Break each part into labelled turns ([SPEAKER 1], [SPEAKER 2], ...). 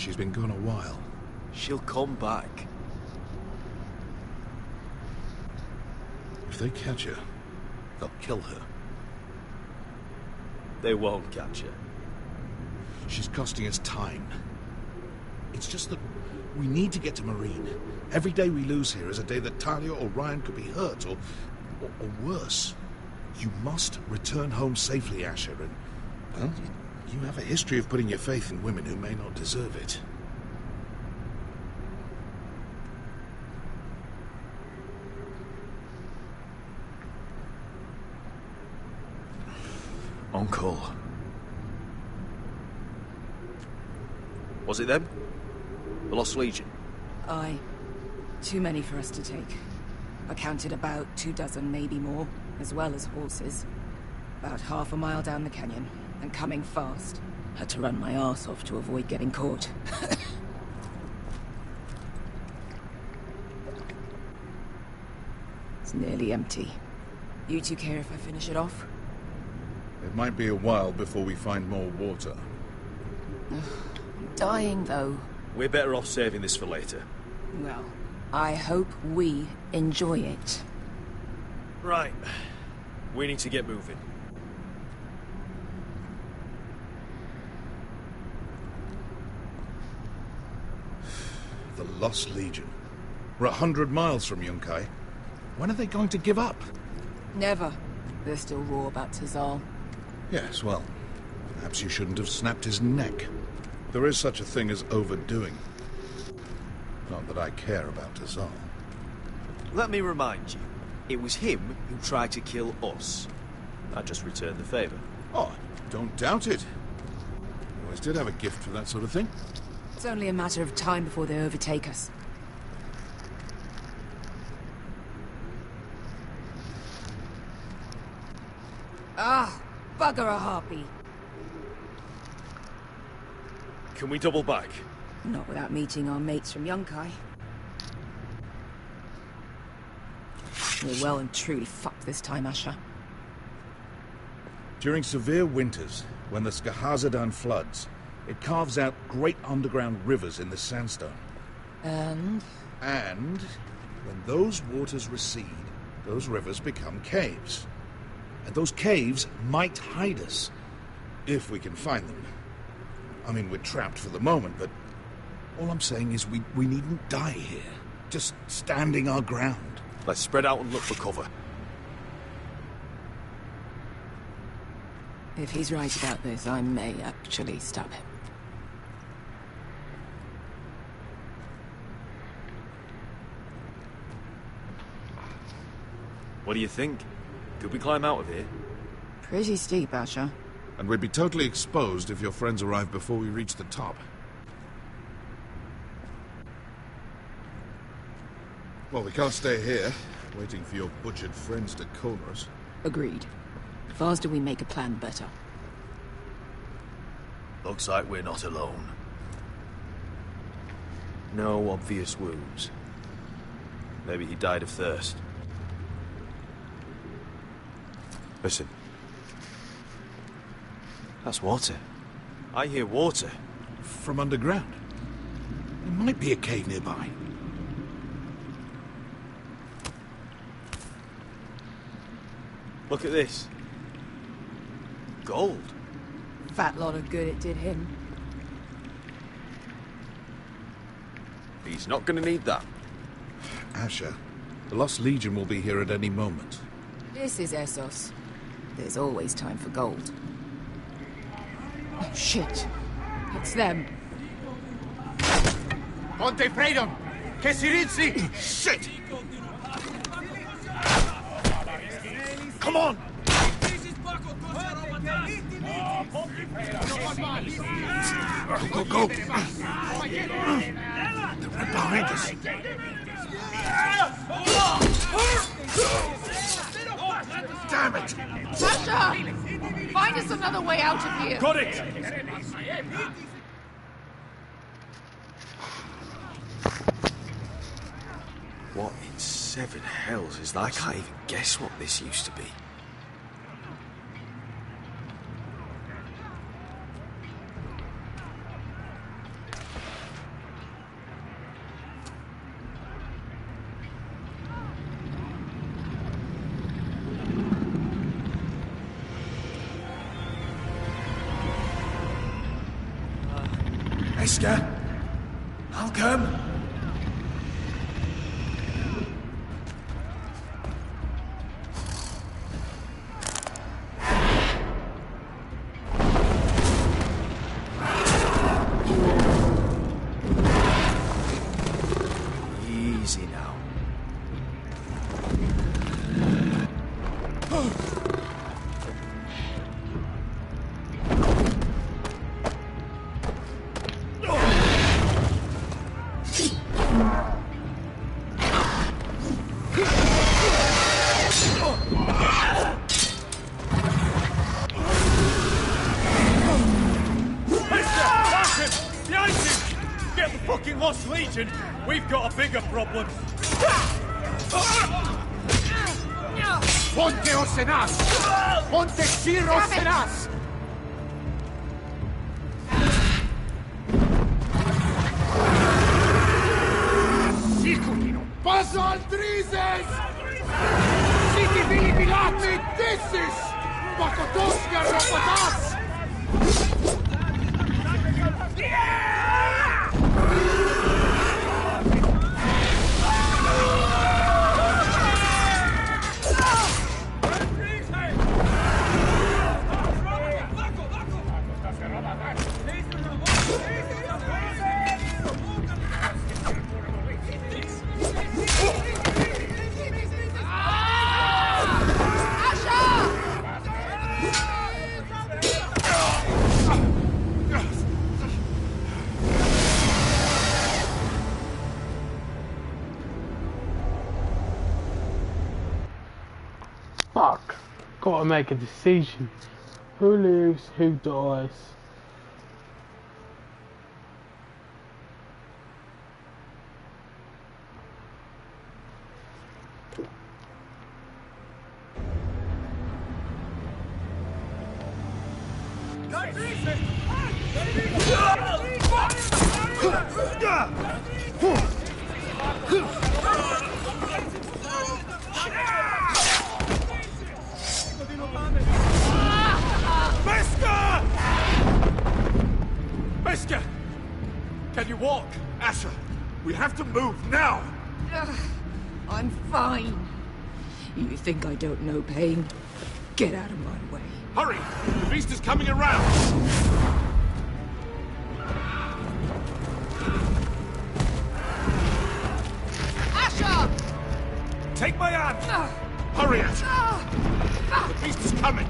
[SPEAKER 1] She's been gone a while.
[SPEAKER 2] She'll come back.
[SPEAKER 1] If they catch her, they'll kill her.
[SPEAKER 2] They won't catch her.
[SPEAKER 1] She's costing us time. It's just that we need to get to Marine. Every day we lose here is a day that Talia or Ryan could be hurt, or worse. You must return home safely, Asher, and, well, you have a history of putting your faith in women who may not deserve it.
[SPEAKER 2] Uncle. Was it them? The Lost Legion?
[SPEAKER 3] Aye. Too many for us to take. I counted about 24, maybe more, as well as horses. About half a mile down the canyon, and coming fast. Had to run my arse off to avoid getting caught. It's nearly empty. You two care if I finish it off?
[SPEAKER 1] It might be a while before we find more water.
[SPEAKER 3] I'm dying, though.
[SPEAKER 2] We're better off saving this for later.
[SPEAKER 3] Well, I hope we enjoy it.
[SPEAKER 2] Right. We need to get moving.
[SPEAKER 1] The Lost Legion. We're 100 miles from Yunkai. When are they going to give up?
[SPEAKER 3] Never. They're still raw about Tazal.
[SPEAKER 1] Yes, well, perhaps you shouldn't have snapped his neck. There is such a thing as overdoing. Not that I care about Tazal.
[SPEAKER 2] Let me remind you, it was him who tried to kill us. I just returned the favor.
[SPEAKER 1] Oh, don't doubt it. You always did have a gift for that sort of thing.
[SPEAKER 3] It's only a matter of time before they overtake us. Ah, bugger a harpy.
[SPEAKER 2] Can we double back?
[SPEAKER 3] Not without meeting our mates from Yunkai. We're well and truly fucked this time, Asher.
[SPEAKER 1] During severe winters, when the Skahazadan floods, it carves out great underground rivers in the sandstone.
[SPEAKER 3] And
[SPEAKER 1] When those waters recede, those rivers become caves. And those caves might hide us, if we can find them. I mean, we're trapped for the moment, but all I'm saying is we needn't die here. Just standing our ground.
[SPEAKER 2] Let's spread out and look for cover.
[SPEAKER 3] if he's right about this, I may actually stab him.
[SPEAKER 2] What do you think? Could we climb out of here?
[SPEAKER 3] Pretty steep, Asher.
[SPEAKER 1] And we'd be totally exposed if your friends arrive before we reach the top. Well, we can't stay here, waiting for your butchered friends to corner us.
[SPEAKER 3] Agreed. The faster we make a plan, better.
[SPEAKER 2] Looks like we're not alone. No obvious wounds. Maybe he died of thirst. Listen. That's water. I hear water.
[SPEAKER 1] From underground. There might be a cave nearby.
[SPEAKER 2] Look at this. Gold.
[SPEAKER 3] Fat lot of good it did him.
[SPEAKER 2] He's not gonna need that.
[SPEAKER 1] Asher, the Lost Legion will be here at any moment.
[SPEAKER 3] This is Essos. There's always time for gold. Oh, shit. It's them.
[SPEAKER 4] Ponte Freedom! Che si rizzi!
[SPEAKER 1] Shit! Come on! Go, go, go! They're right behind us. Damn it!
[SPEAKER 3] Asher! Find us another way out of here!
[SPEAKER 2] Got it! What in seven hells is that? I can't even guess what this used to be.
[SPEAKER 5] Brisca, I'll come.
[SPEAKER 2] Easy now.
[SPEAKER 4] Lost Legion, we've got a bigger problem. Ponteos en as! Ponte Shiros en as! Sikulino! Paso al Drizes! Siti Vili Pilate Dissis! Pakotoska Ropatas!
[SPEAKER 6] Fuck. Gotta make a decision. Who lives, who dies?
[SPEAKER 4] Brisca! Can you walk?
[SPEAKER 1] Asher, we have to move now!
[SPEAKER 3] I'm fine. You think I don't know pain? Get out of my way.
[SPEAKER 1] Hurry! The beast is coming around!
[SPEAKER 3] Asher!
[SPEAKER 1] Take my hand! Hurry, Asher! The beast is coming!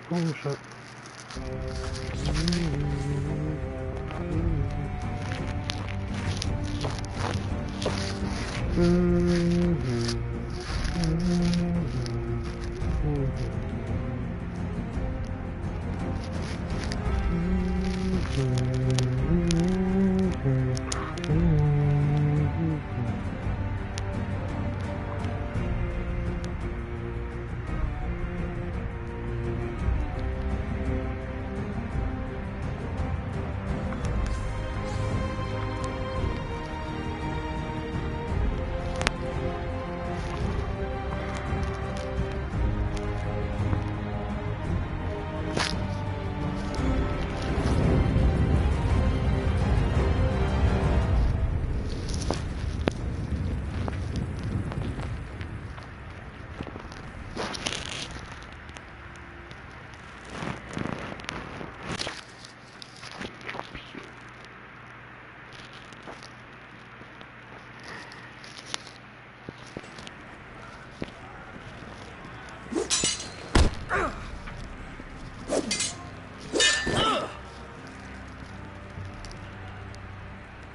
[SPEAKER 6] Bullshit.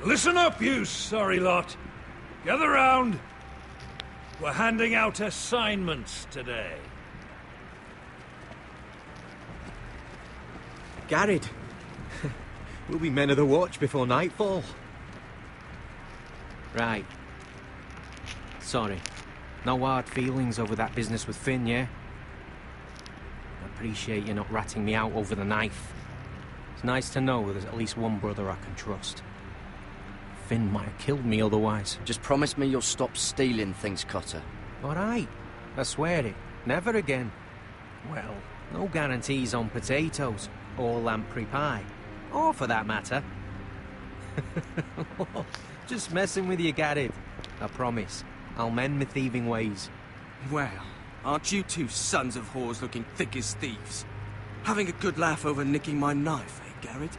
[SPEAKER 7] Listen up, you sorry lot. Gather round. We're handing out assignments today.
[SPEAKER 2] Garrett, We'll be men of the watch before nightfall.
[SPEAKER 8] Right. Sorry. No hard feelings over that business with Finn, yeah? I appreciate you not ratting me out over the knife. It's nice to know there's at least one brother I can trust. Finn might have killed me otherwise.
[SPEAKER 9] Just promise me you'll stop stealing things, Cotter.
[SPEAKER 8] All right. I swear it. Never again. Well, no guarantees on potatoes, or lamprey pie. Or for that matter. Just messing with you, Garrett. I promise. I'll mend my thieving ways.
[SPEAKER 5] Well, aren't you two sons of whores looking thick as thieves? Having a good laugh over nicking my knife, eh, Garrett?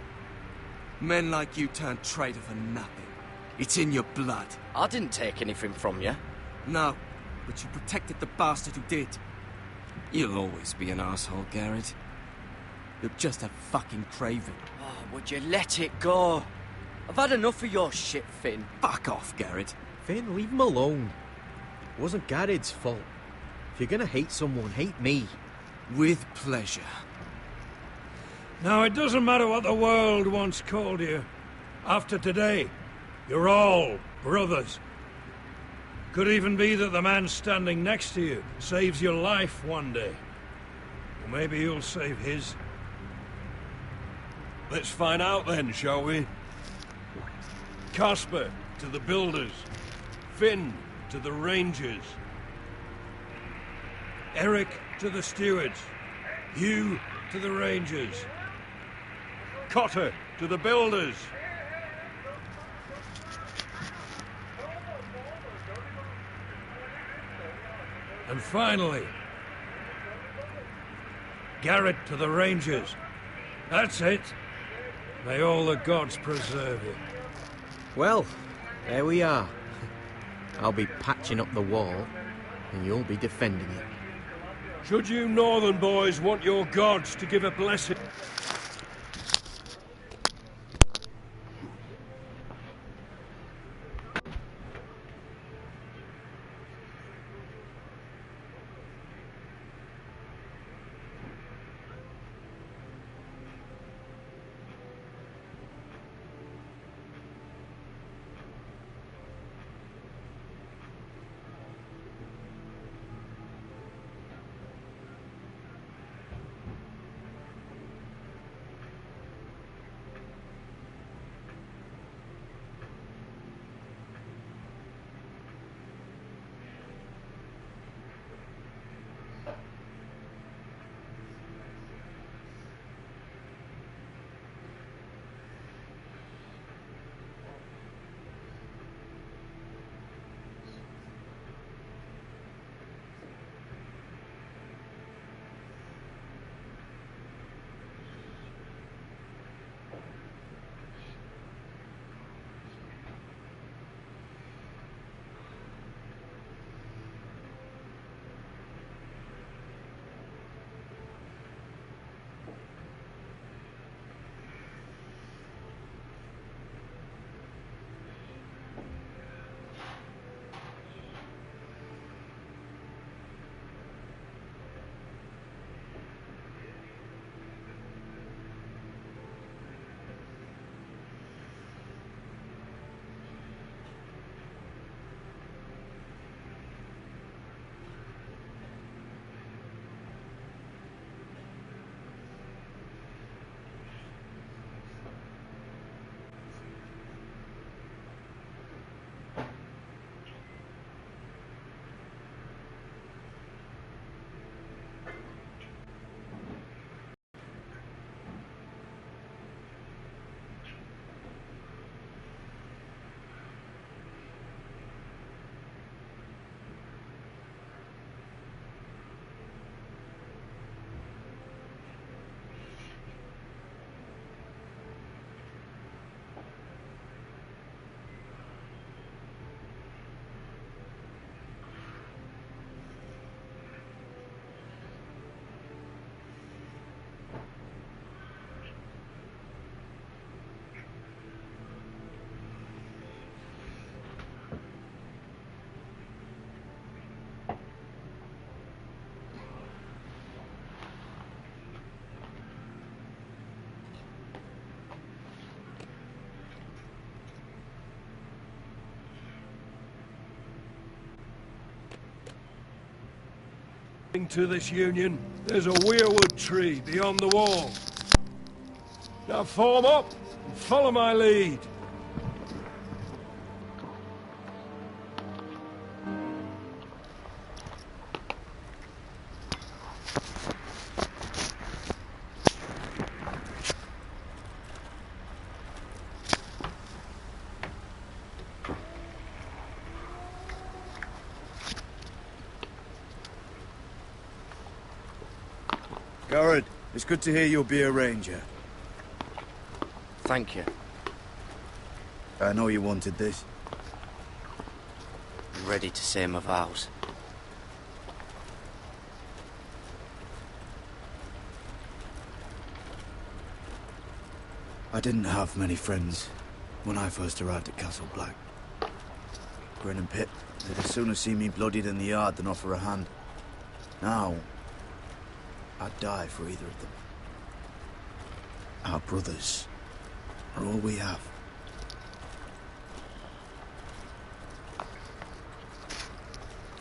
[SPEAKER 5] Men like you turn traitor for nothing. It's in your blood.
[SPEAKER 9] I didn't take anything from you.
[SPEAKER 5] No, but you protected the bastard who did. You'll always be an asshole, Garrett. You're just a fucking craven.
[SPEAKER 9] Oh, would you let it go? I've had enough of your shit, Finn.
[SPEAKER 5] Fuck off, Garrett.
[SPEAKER 2] Finn, leave him alone. It wasn't Garrett's fault. If you're gonna hate someone, hate me.
[SPEAKER 5] With pleasure.
[SPEAKER 7] Now, it doesn't matter what the world once called you. After today, you're all brothers. Could even be that the man standing next to you saves your life one day. Or maybe you'll save his. Let's find out then, shall we? Casper to the builders. Finn to the rangers. Eric to the stewards. Hugh to the rangers. Cotter to the builders. And finally, Garrett to the rangers. That's it. May all the gods preserve you.
[SPEAKER 2] Well, there we are. I'll be patching up the wall, and you'll be defending it.
[SPEAKER 7] Should you northern boys want your gods to give a blessing... To this union, there's a weirwood tree beyond the wall. Now form up and follow my lead.
[SPEAKER 10] Garrett, it's good to hear you'll be a ranger.
[SPEAKER 9] Thank you.
[SPEAKER 10] I know you wanted this.
[SPEAKER 9] I'm ready to say my vows.
[SPEAKER 10] I didn't have many friends when I first arrived at Castle Black. Grin and Pip, they'd as sooner see me bloodied in the yard than offer a hand. Now, I'd die for either of them. Our brothers are all we have.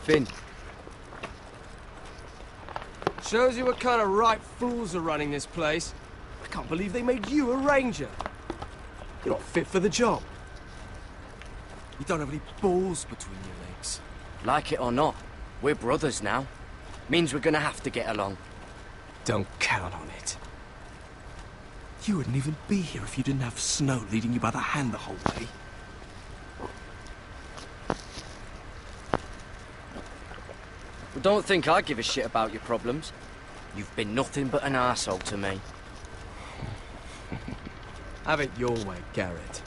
[SPEAKER 9] Finn.
[SPEAKER 5] Shows you what kind of right fools are running this place. I can't believe they made you a ranger. You're not fit for the job. You don't have any balls between your legs.
[SPEAKER 9] Like it or not, we're brothers now. Means we're gonna have to get along.
[SPEAKER 5] Don't count on it. You wouldn't even be here if you didn't have Snow leading you by the hand the whole way.
[SPEAKER 9] Well, don't think I give a shit about your problems. You've been nothing but an arsehole to me.
[SPEAKER 5] Have it your way, Garrett.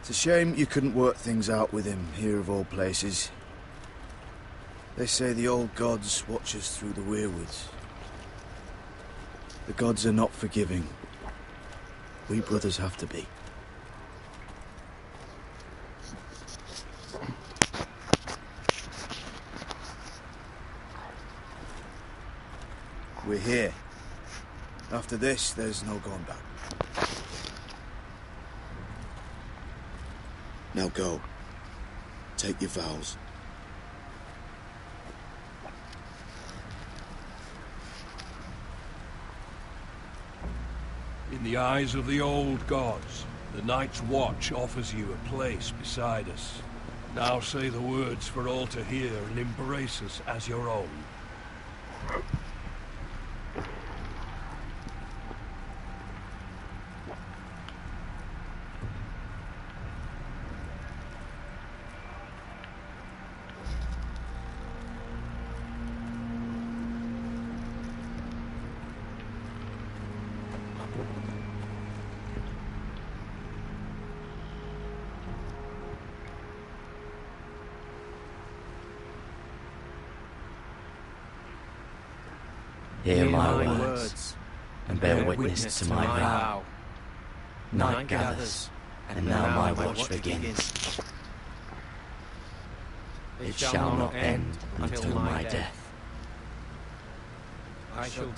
[SPEAKER 10] It's a shame you couldn't work things out with him here of all places. They say the old gods watch us through the weirwoods. The gods are not forgiving. We brothers have to be. We're here. After this, there's no going back. Now go. Take your vows.
[SPEAKER 7] In the eyes of the old gods, the Night's Watch offers you a place beside us. Now say the words for all to hear and embrace us as your own.
[SPEAKER 9] Hear my words, and bear witness to my vow. Night gathers, and now my watch begins. It shall not end until my death.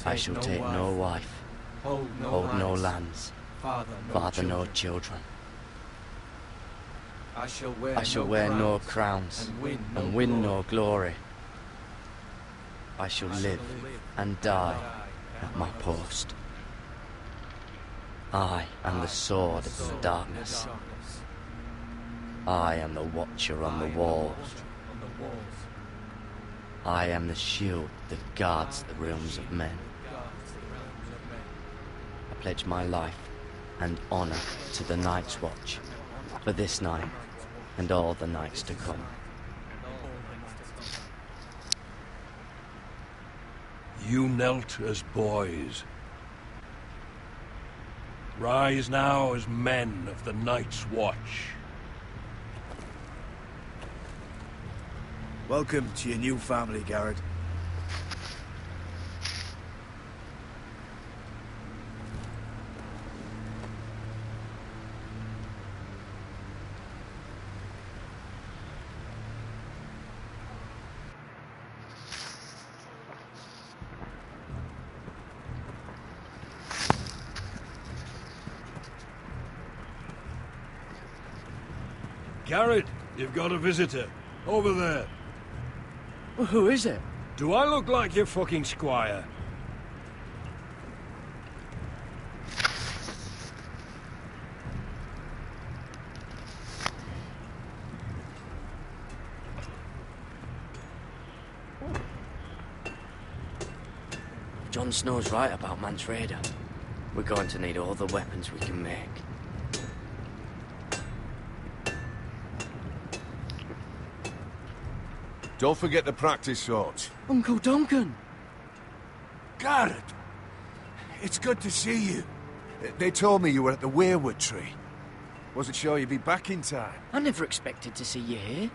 [SPEAKER 9] I shall take no wife, hold no lands, father no children. I shall wear no crowns, and win no glory. I shall live and die at my post. I am the sword of the darkness. I am the watcher on the walls. I am the shield that guards the realms of men. I pledge my life and honor to the Night's Watch for this night and all the nights to come.
[SPEAKER 7] You knelt as boys. Rise now as men of the Night's Watch.
[SPEAKER 10] Welcome to your new family, Garrett.
[SPEAKER 7] Garrett, you've got a visitor. Over there.
[SPEAKER 9] Well, who is it?
[SPEAKER 7] Do I look like your fucking squire?
[SPEAKER 9] Jon Snow's right about Mance Rayder. We're going to need all the weapons we can make.
[SPEAKER 11] Don't forget the practice swords.
[SPEAKER 9] Uncle Duncan!
[SPEAKER 11] Garrett! It's good to see you. They told me you were at the Weirwood tree. Wasn't sure you'd be back in time.
[SPEAKER 9] I never expected to see you here.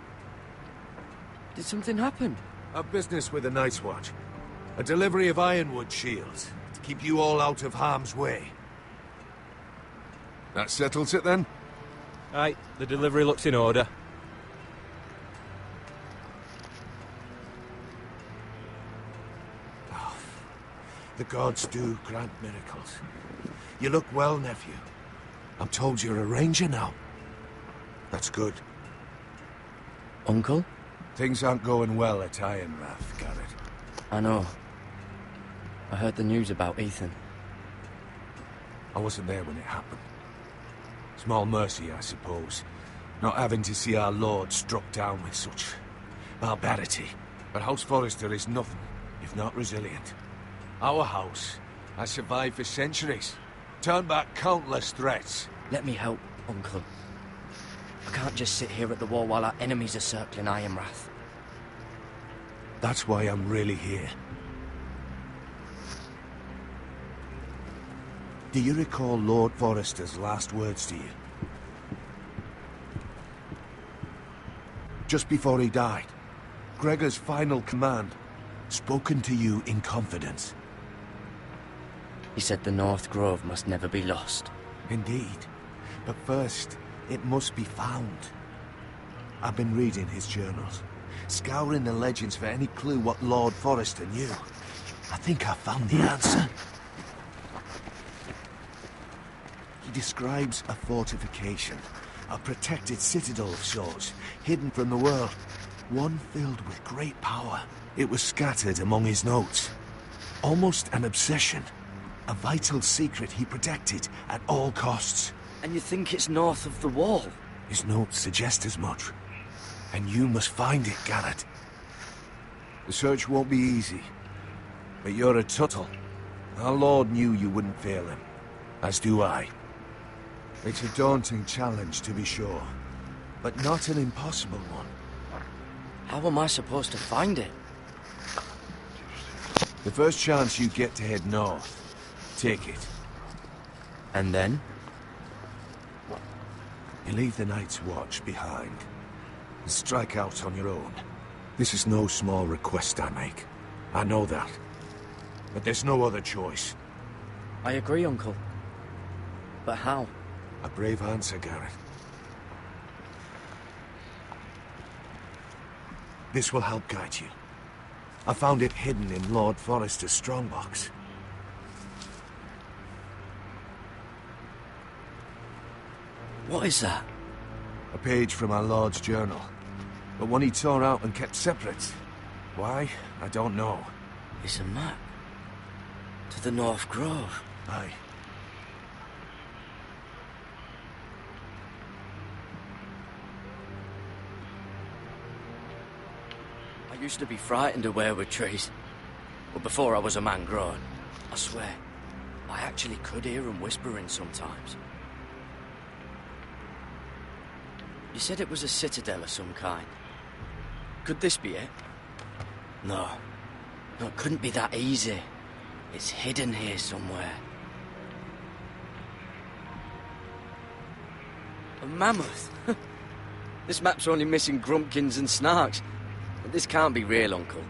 [SPEAKER 9] Did something happen?
[SPEAKER 11] A business with the Night's Watch. A delivery of ironwood shields to keep you all out of harm's way. That settles it then?
[SPEAKER 8] Aye, the delivery looks in order.
[SPEAKER 11] Oh, the gods do grant miracles. You look well, nephew. I'm told you're a ranger now. That's good.
[SPEAKER 9] Uncle?
[SPEAKER 11] Things aren't going well at Ironrath, Garrett.
[SPEAKER 9] I know. I heard the news about Ethan.
[SPEAKER 11] I wasn't there when it happened. Small mercy, I suppose. Not having to see our lord struck down with such barbarity. But House Forrester is nothing if not resilient. Our house has survived for centuries. Turned back countless threats.
[SPEAKER 9] Let me help, Uncle. I can't just sit here at the wall while our enemies are circling Ironrath.
[SPEAKER 11] That's why I'm really here. Do you recall Lord Forrester's last words to you? Just before he died, Gregor's final command, spoken to you in confidence.
[SPEAKER 9] He said the North Grove must never be lost.
[SPEAKER 11] Indeed. But first, it must be found. I've been reading his journals, scouring the legends for any clue what Lord Forrester knew. I think I found the answer. He describes a fortification, a protected citadel of sorts, hidden from the world, one filled with great power. It was scattered among his notes. Almost an obsession. A vital secret he protected at all costs.
[SPEAKER 9] And you think it's north of the wall?
[SPEAKER 11] His notes suggest as much. And you must find it, Garrett. The search won't be easy. But you're a Tuttle. Our Lord knew you wouldn't fail him. As do I. It's a daunting challenge, to be sure. But not an impossible one.
[SPEAKER 9] How am I supposed to find it?
[SPEAKER 11] The first chance you get to head north, take it.
[SPEAKER 9] And then?
[SPEAKER 11] You leave the Night's Watch behind. And strike out on your own. This is no small request I make. I know that. But there's no other choice.
[SPEAKER 9] I agree, Uncle. But how?
[SPEAKER 11] A brave answer, Garrett. This will help guide you. I found it hidden in Lord Forrester's strongbox.
[SPEAKER 9] What is that?
[SPEAKER 11] A page from our Lord's journal. But one he tore out and kept separate. Why? I don't know.
[SPEAKER 9] It's a map. To the North Grove.
[SPEAKER 11] Aye.
[SPEAKER 9] I used to be frightened of weirwood trees. But before I was a man grown, I swear, I actually could hear them whispering sometimes. You said it was a citadel of some kind. Could this be it? No. No, it couldn't be that easy. It's hidden here somewhere. A mammoth? This map's only missing grumpkins and snarks. But this can't be real, Uncle.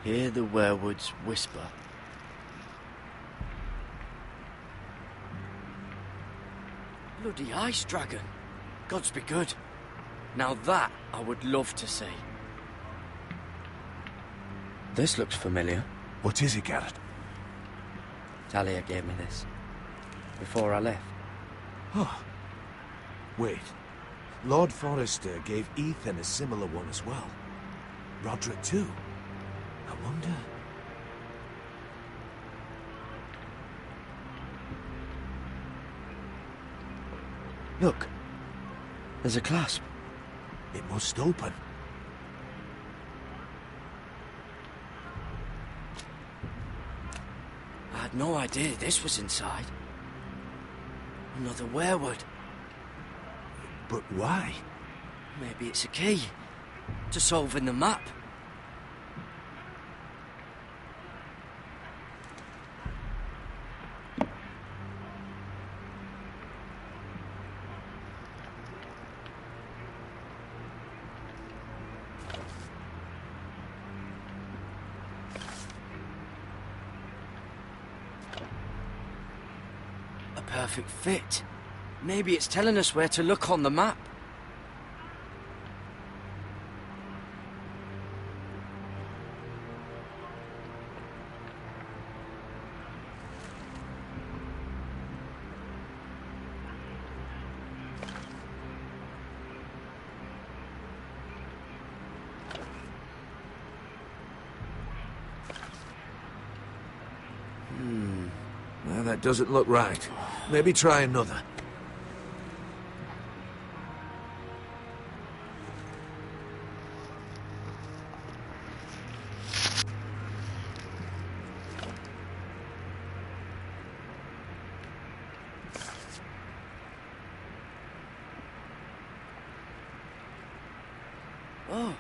[SPEAKER 9] Hear the werewoods whisper. Bloody ice dragon. Gods be good. Now that I would love to see. This looks familiar.
[SPEAKER 11] What is it, Garrett?
[SPEAKER 9] Talia gave me this. before I left.
[SPEAKER 11] Oh. Wait. Lord Forrester gave Ethan a similar one as well. Roderick too. I wonder...
[SPEAKER 9] Look. There's a clasp.
[SPEAKER 11] It must open.
[SPEAKER 9] I had no idea this was inside. Another werewood.
[SPEAKER 11] But why?
[SPEAKER 9] Maybe it's a key to solving the map. A perfect fit. Maybe it's telling us where to look on the map.
[SPEAKER 11] Well, that doesn't look right. Maybe try another.
[SPEAKER 9] Oh,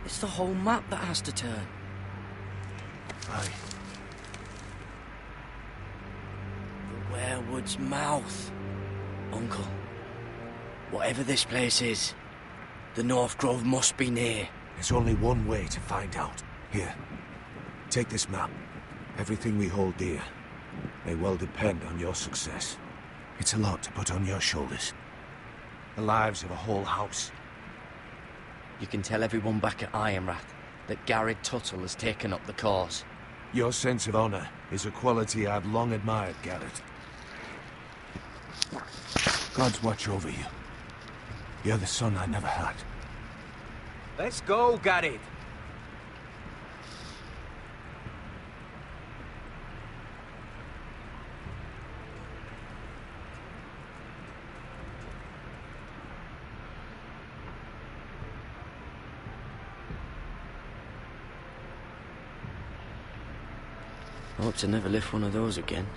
[SPEAKER 9] it's the whole map that has to turn.
[SPEAKER 11] Aye.
[SPEAKER 9] The werewood's mouth. Uncle, whatever this place is, the North Grove must be near.
[SPEAKER 11] There's only one way to find out. Here, take this map. Everything we hold dear may well depend on your success. It's a lot to put on your shoulders. The lives of a whole house.
[SPEAKER 9] You can tell everyone back at Ironrath that Garrett Tuttle has taken up the cause.
[SPEAKER 11] Your sense of honor is a quality I've long admired, Garrett. God's watch over you. You're the son I never had.
[SPEAKER 8] Let's go, Garrett.
[SPEAKER 9] I hope to never lift one of those again.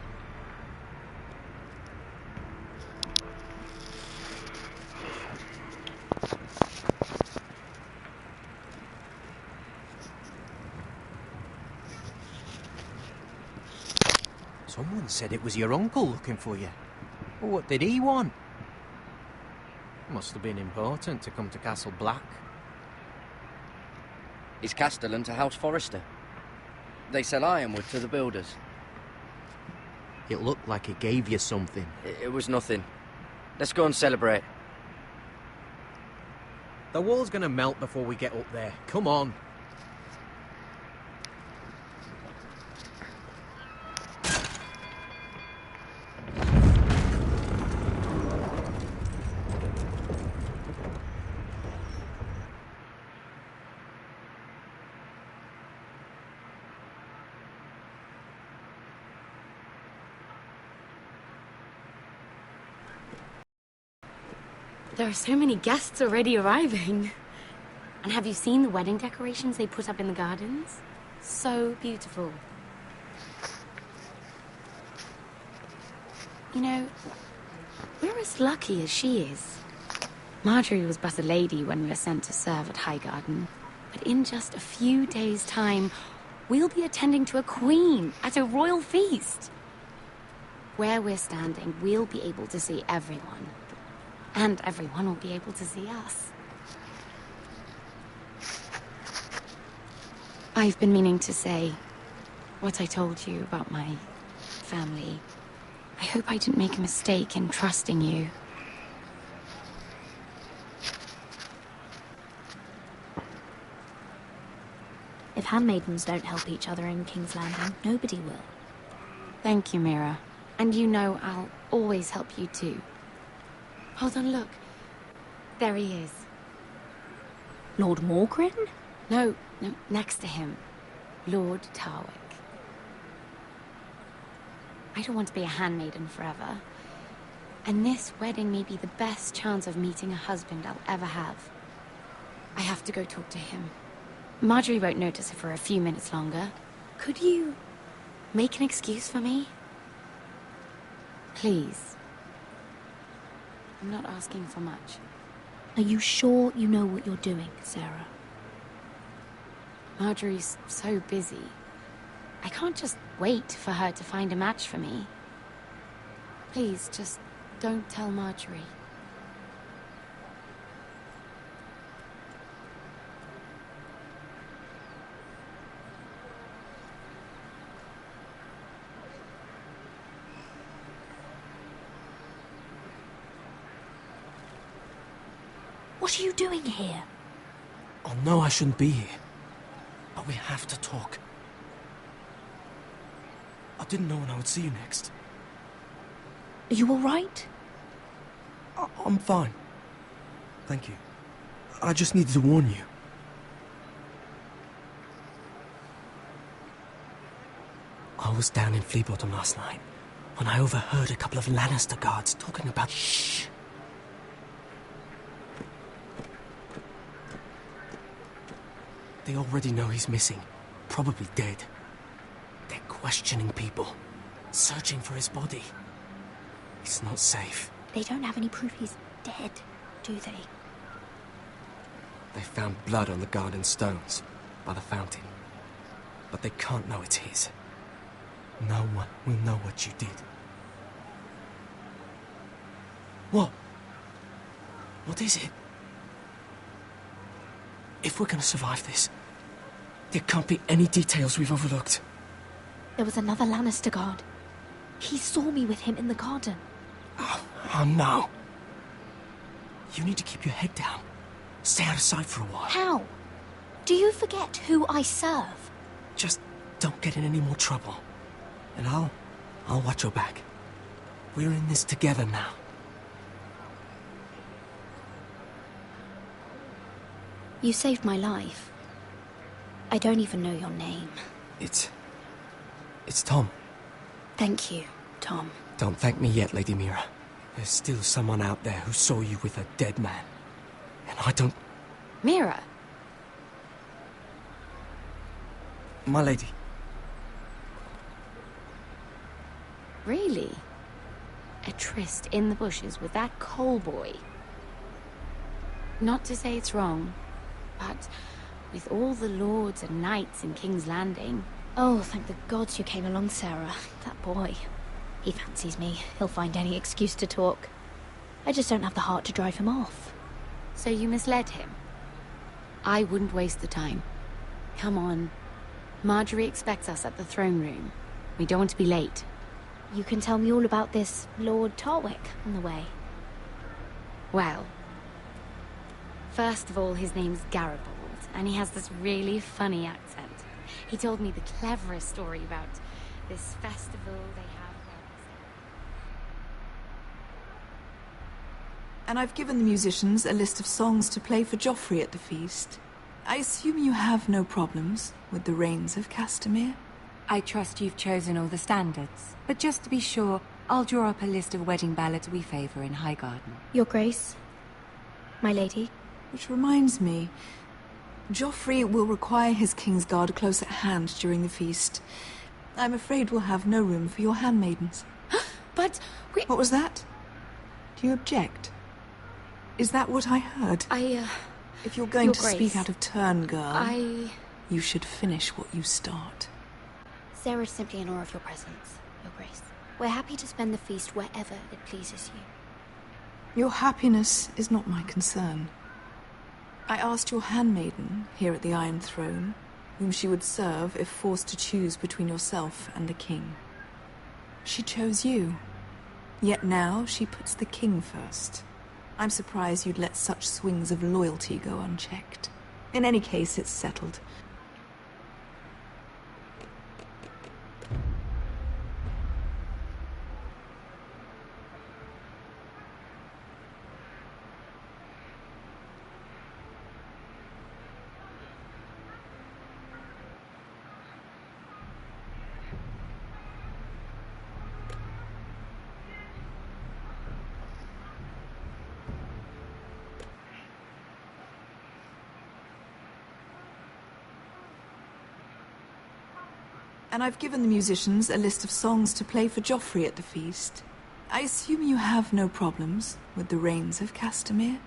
[SPEAKER 8] Someone said it was your uncle looking for you. What did he want? Must have been important to come to Castle Black.
[SPEAKER 9] It's Castellan to House Forrester. They sell ironwood to the builders.
[SPEAKER 8] It looked like he gave you something.
[SPEAKER 9] It was nothing. Let's go and celebrate.
[SPEAKER 8] The wall's gonna melt before we get up there. Come on.
[SPEAKER 12] There are so many guests already arriving. And have you seen the wedding decorations they put up in the gardens? So beautiful. You know, we're as lucky as she is. Marjorie was but a lady when we were sent to serve at Highgarden. But in just a few days' time, we'll be attending to a queen at a royal feast. Where we're standing, we'll be able to see everyone. And everyone will be able to see us. I've been meaning to say what I told you about my family. I hope I didn't make a mistake in trusting you.
[SPEAKER 13] If handmaidens don't help each other in King's Landing, nobody will.
[SPEAKER 12] Thank you, Mira. And you know I'll always help you too. Hold on, look. There he is.
[SPEAKER 13] Lord Morgren?
[SPEAKER 12] No, next to him. Lord Tarwick. I don't want to be a handmaiden forever. And this wedding may be the best chance of meeting a husband I'll ever have. I have to go talk to him. Marjorie won't notice it for a few minutes longer. Could you make an excuse for me? Please. I'm not asking for much.
[SPEAKER 13] Are you sure you know what you're doing, Sarah?
[SPEAKER 12] Marjorie's so busy. I can't just wait for her to find a match for me. Please, just don't tell Marjorie.
[SPEAKER 13] What are you doing here?
[SPEAKER 5] Oh no, I shouldn't be here. But we have to talk. I didn't know when I would see you next.
[SPEAKER 13] Are you all right?
[SPEAKER 5] I'm fine. Thank you. I just needed to warn you. I was down in Flea Bottom last night when I overheard a couple of Lannister guards talking about... Shh! They already know he's missing. Probably dead. They're questioning people. Searching for his body. He's not safe.
[SPEAKER 13] They don't have any proof he's dead, do they?
[SPEAKER 5] They found blood on the garden stones by the fountain. But they can't know it's his. No one will know what you did. What? What is it? If we're gonna survive this, there can't be any details we've overlooked.
[SPEAKER 13] There was another Lannister guard. He saw me with him in the garden.
[SPEAKER 5] Oh no. You need to keep your head down. Stay out of sight for a while.
[SPEAKER 13] How? Do you forget who I serve?
[SPEAKER 5] Just don't get in any more trouble. And I'll watch your back. We're in this together now.
[SPEAKER 13] You saved my life. I don't even know your name.
[SPEAKER 5] It's Tom.
[SPEAKER 13] Thank you, Tom.
[SPEAKER 5] Don't thank me yet, Lady Mira. There's still someone out there who saw you with a dead man. And I don't...
[SPEAKER 12] Mira?
[SPEAKER 5] My lady.
[SPEAKER 12] Really? A tryst in the bushes with that coal boy? Not to say it's wrong, but with all the lords and knights in King's Landing...
[SPEAKER 13] Oh, thank the gods you came along, Sarah. That boy. He fancies me. He'll find any excuse to talk. I just don't have the heart to drive him off.
[SPEAKER 12] So you misled him? I wouldn't waste the time. Come on. Marjorie expects us at the throne room. We don't want to be late.
[SPEAKER 13] You can tell me all about this Lord Tarwick on the way.
[SPEAKER 12] Well... First of all, his name's Garibald, and he has this really funny accent. He told me the cleverest story about this festival they have.
[SPEAKER 14] And I've given the musicians a list of songs to play for Joffrey at the feast. I assume you have no problems with the Rains of Castamere?
[SPEAKER 3] I trust you've chosen all the standards. But just to be sure, I'll draw up a list of wedding ballads we favour in Highgarden.
[SPEAKER 13] Your Grace, my lady.
[SPEAKER 14] Which reminds me, Joffrey will require his Kingsguard close at hand during the feast. I'm afraid we'll have no room for your handmaidens.
[SPEAKER 12] But we...
[SPEAKER 14] What was that? Do you object? Is that what I heard? If you're going to speak out of turn, girl, you should finish what you start.
[SPEAKER 13] Sarah's simply in awe of your presence, Your Grace. We're happy to spend the feast wherever it pleases you.
[SPEAKER 14] Your happiness is not my concern. I asked your handmaiden, here at the Iron Throne, whom she would serve if forced to choose between yourself and the king. She chose you. Yet now she puts the king first. I'm surprised you'd let such swings of loyalty go unchecked. In any case, it's settled. And I've given the musicians a list of songs to play for Joffrey at the feast. I assume you have no problems with the Rains of Castamere?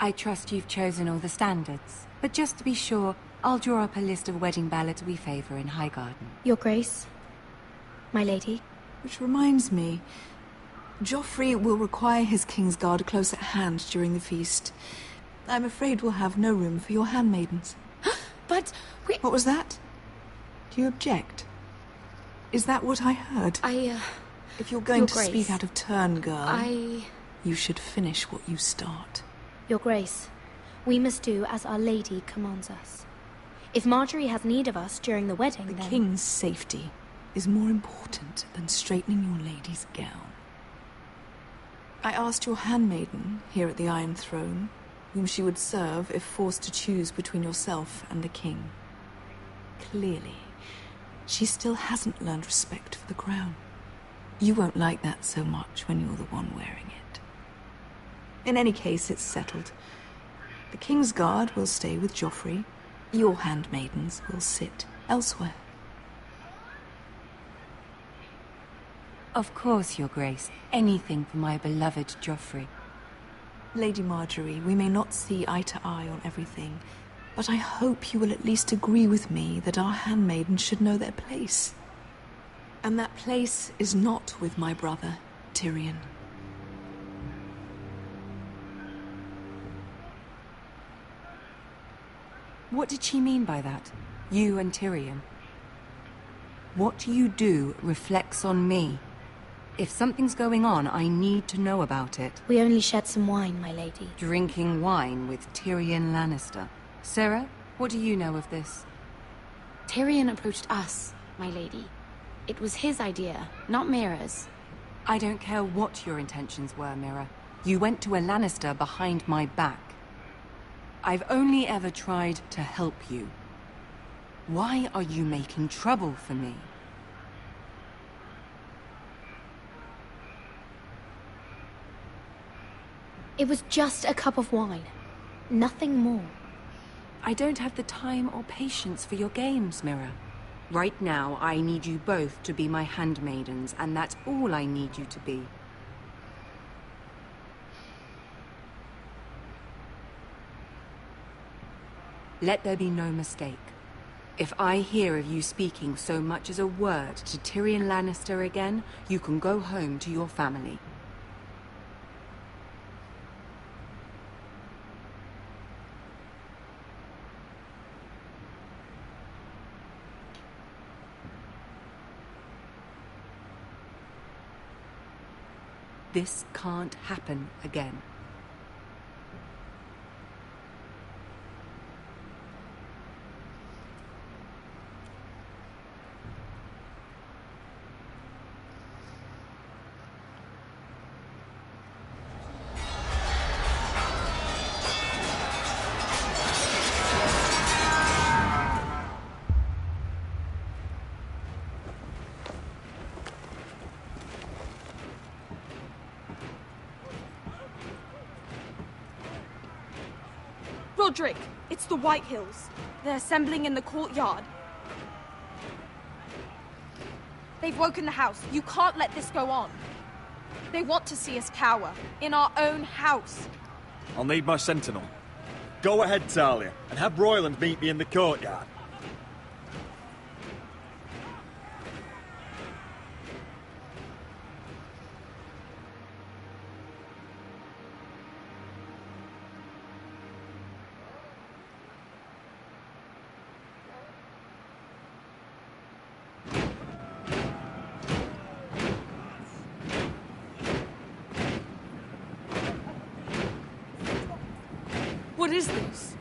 [SPEAKER 15] I trust you've chosen all the standards. But just to be sure, I'll draw up a list of wedding ballads we favor in Highgarden.
[SPEAKER 13] Your Grace, my lady.
[SPEAKER 14] Which reminds me, Joffrey will require his Kingsguard close at hand during the feast. I'm afraid we'll have no room for your handmaidens.
[SPEAKER 13] But we...
[SPEAKER 14] What was that? Do you object? Is that what I heard? If you're going to speak out of turn, girl, you should finish what you start.
[SPEAKER 13] Your Grace, we must do as Our Lady commands us. If Marjorie has need of us during the wedding,
[SPEAKER 14] The King's safety is more important than straightening your lady's gown. I asked your handmaiden here at the Iron Throne whom she would serve if forced to choose between yourself and the King. Clearly, she still hasn't learned respect for the crown. You won't like that so much when you're the one wearing it. In any case, it's settled. The Kingsguard will stay with Joffrey. Your handmaidens will sit elsewhere.
[SPEAKER 15] Of course, Your Grace. Anything for my beloved Joffrey.
[SPEAKER 14] Lady Marjorie, we may not see eye to eye on everything, but I hope you will at least agree with me that our handmaidens should know their place. And that place is not with my brother, Tyrion.
[SPEAKER 15] What did she mean by that? You and Tyrion? What you do reflects on me. If something's going on, I need to know about it.
[SPEAKER 13] We only shed some wine, my lady.
[SPEAKER 15] Drinking wine with Tyrion Lannister. Sarah, what do you know of this?
[SPEAKER 12] Tyrion approached us, my lady. It was his idea, not Mira's.
[SPEAKER 15] I don't care what your intentions were, Mira. You went to a Lannister behind my back. I've only ever tried to help you. Why are you making trouble for me?
[SPEAKER 13] It was just a cup of wine. Nothing more.
[SPEAKER 15] I don't have the time or patience for your games, Mira. Right now, I need you both to be my handmaidens, and that's all I need you to be. Let there be no mistake. If I hear of you speaking so much as a word to Tyrion Lannister again, you can go home to your family. This can't happen again.
[SPEAKER 16] Roderick, it's the Whitehills. They're assembling in the courtyard. They've woken the house. You can't let this go on. They want to see us cower. In our own house.
[SPEAKER 2] I'll need my sentinel. Go ahead, Talia, and have Royland meet me in the courtyard.
[SPEAKER 16] What is this?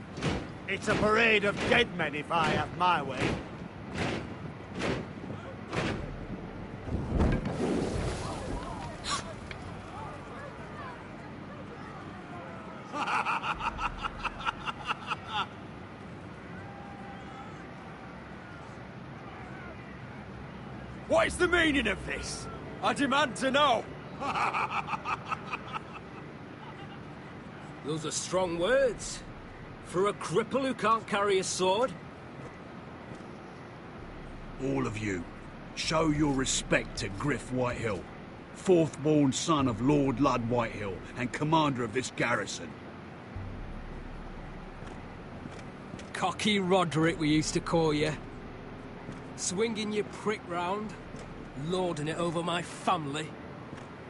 [SPEAKER 17] It's a parade of dead men, if I have my way.
[SPEAKER 2] What is the meaning of this? I demand to know!
[SPEAKER 18] Those are strong words. For a cripple who can't carry a sword?
[SPEAKER 11] All of you,
[SPEAKER 19] Show your respect to Griff Whitehill, fourth-born son of Lord Ludd Whitehill and commander of this garrison.
[SPEAKER 18] Cocky Roderick, we used to call you. Swinging your prick round, lording it over my family.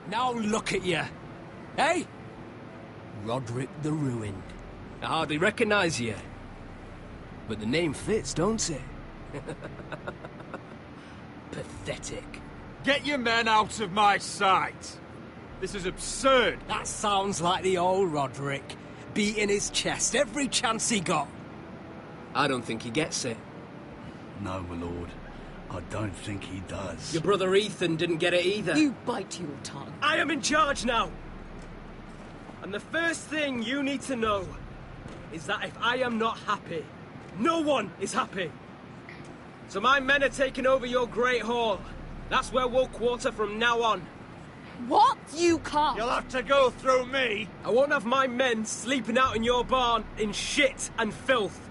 [SPEAKER 18] Now look at you. Hey? Roderick the Ruined. I hardly recognise you. But the name fits, don't it? Pathetic.
[SPEAKER 4] Get your men out of my sight! This is absurd!
[SPEAKER 18] That sounds like the old Roderick, beating his chest every chance he got. I don't think he gets it.
[SPEAKER 19] No, my lord. I don't think he does.
[SPEAKER 18] Your brother Ethan didn't get it either.
[SPEAKER 15] You bite your tongue.
[SPEAKER 18] I am in charge now! And the first thing you need to know is that if I am not happy, no one is happy. So my men are taking over your Great Hall. That's where we'll quarter from now on.
[SPEAKER 16] What? You can't.
[SPEAKER 4] You'll have to go through me.
[SPEAKER 18] I won't have my men sleeping out in your barn in shit and filth.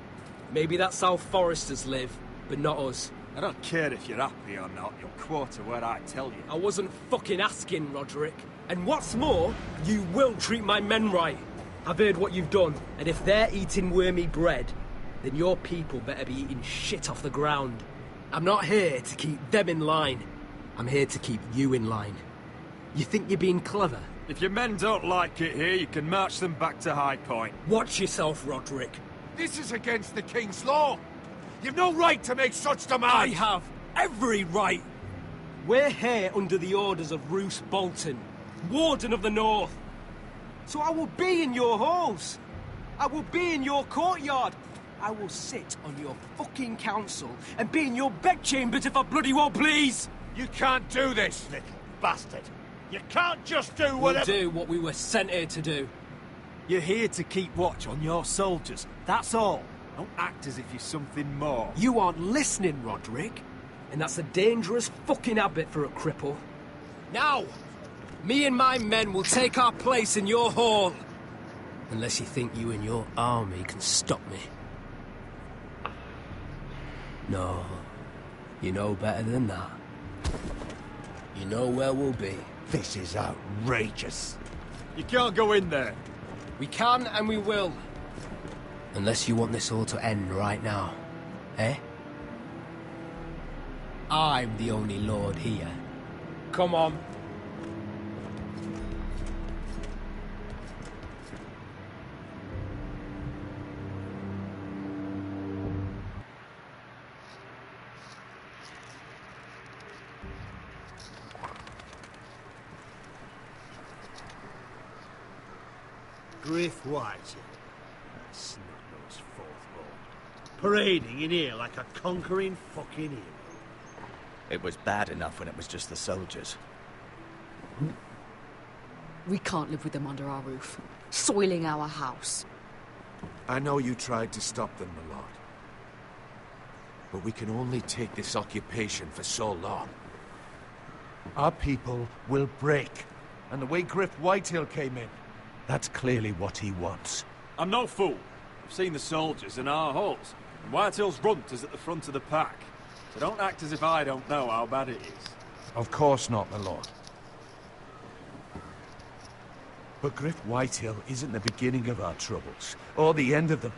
[SPEAKER 18] Maybe that's how Foresters live, but not us.
[SPEAKER 4] I don't care if you're happy or not. You'll quarter where I tell you.
[SPEAKER 18] I wasn't fucking asking, Roderick. And what's more, you will treat my men right. I've heard what you've done, and if they're eating wormy bread, then your people better be eating shit off the ground. I'm not here to keep them in line. I'm here to keep you in line. You think you're being clever?
[SPEAKER 4] If your men don't like it here, you can march them back to High Point.
[SPEAKER 18] Watch yourself, Roderick.
[SPEAKER 11] This is against the King's law. You've no right to make such demands.
[SPEAKER 18] I have every right. We're here under the orders of Roose Bolton, Warden of the North. So I will be in your halls. I will be in your courtyard. I will sit on your fucking council and be in your bedchambers if I bloody well please.
[SPEAKER 11] You can't do this,
[SPEAKER 4] Little bastard. You can't just do
[SPEAKER 18] We'll
[SPEAKER 4] whatever...
[SPEAKER 18] do what we were sent here to do.
[SPEAKER 2] You're here to keep watch on your soldiers. That's all. Don't act as if you're something more.
[SPEAKER 18] You aren't listening, Roderick. And that's a dangerous fucking habit for a cripple. Now, me and my men will take our place in your hall. Unless you think you and your army can stop me. No, you know better than that. You know where we'll be.
[SPEAKER 11] This is outrageous.
[SPEAKER 4] You can't go in there.
[SPEAKER 18] We can and we will. Unless you want this all to end right now. Eh? I'm the only lord here. Come on.
[SPEAKER 17] Griff Whitehill, that snot-nosed fourth-born, parading in here like a conquering fucking hero.
[SPEAKER 10] It was bad enough when it was just the soldiers.
[SPEAKER 15] We can't live with them under our roof, soiling our house.
[SPEAKER 11] I know you tried to stop them, my lord. But we can only take this occupation for so long. Our people will break. And the way Griff Whitehill came in, that's clearly what he wants.
[SPEAKER 4] I'm no fool. I've seen the soldiers in our halls. And Whitehill's runt is at the front of the pack. So don't act as if I don't know how bad it is.
[SPEAKER 11] Of course not, my lord. But Griff Whitehill isn't the beginning of our troubles, or the end of them.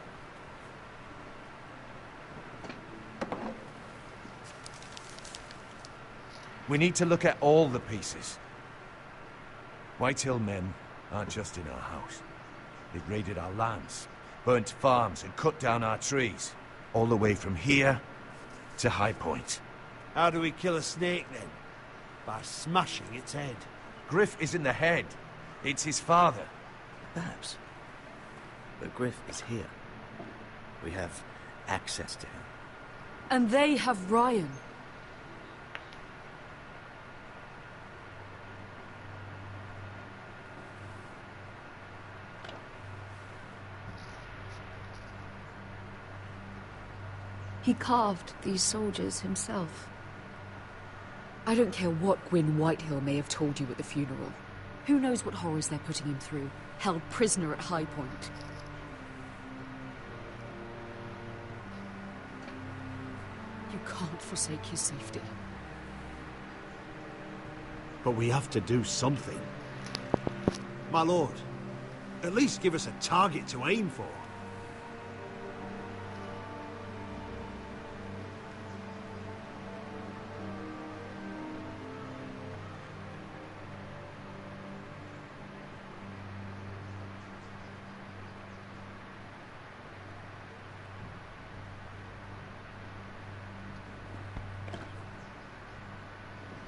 [SPEAKER 11] We need to look at all the pieces. Whitehill men aren't just in our house. They've raided our lands, burnt farms and cut down our trees. All the way from here to High Point.
[SPEAKER 17] How do we kill a snake, then? By smashing its head.
[SPEAKER 11] Griff isn't the head. It's his father.
[SPEAKER 10] Perhaps. But Griff is here. We have access to him.
[SPEAKER 15] And they have Ryan. He carved these soldiers himself. I don't care what Gwyn Whitehill may have told you at the funeral. Who knows what horrors they're putting him through, held prisoner at High Point. You can't forsake his safety.
[SPEAKER 17] but we have to do something. My lord, at least give us a target to aim for.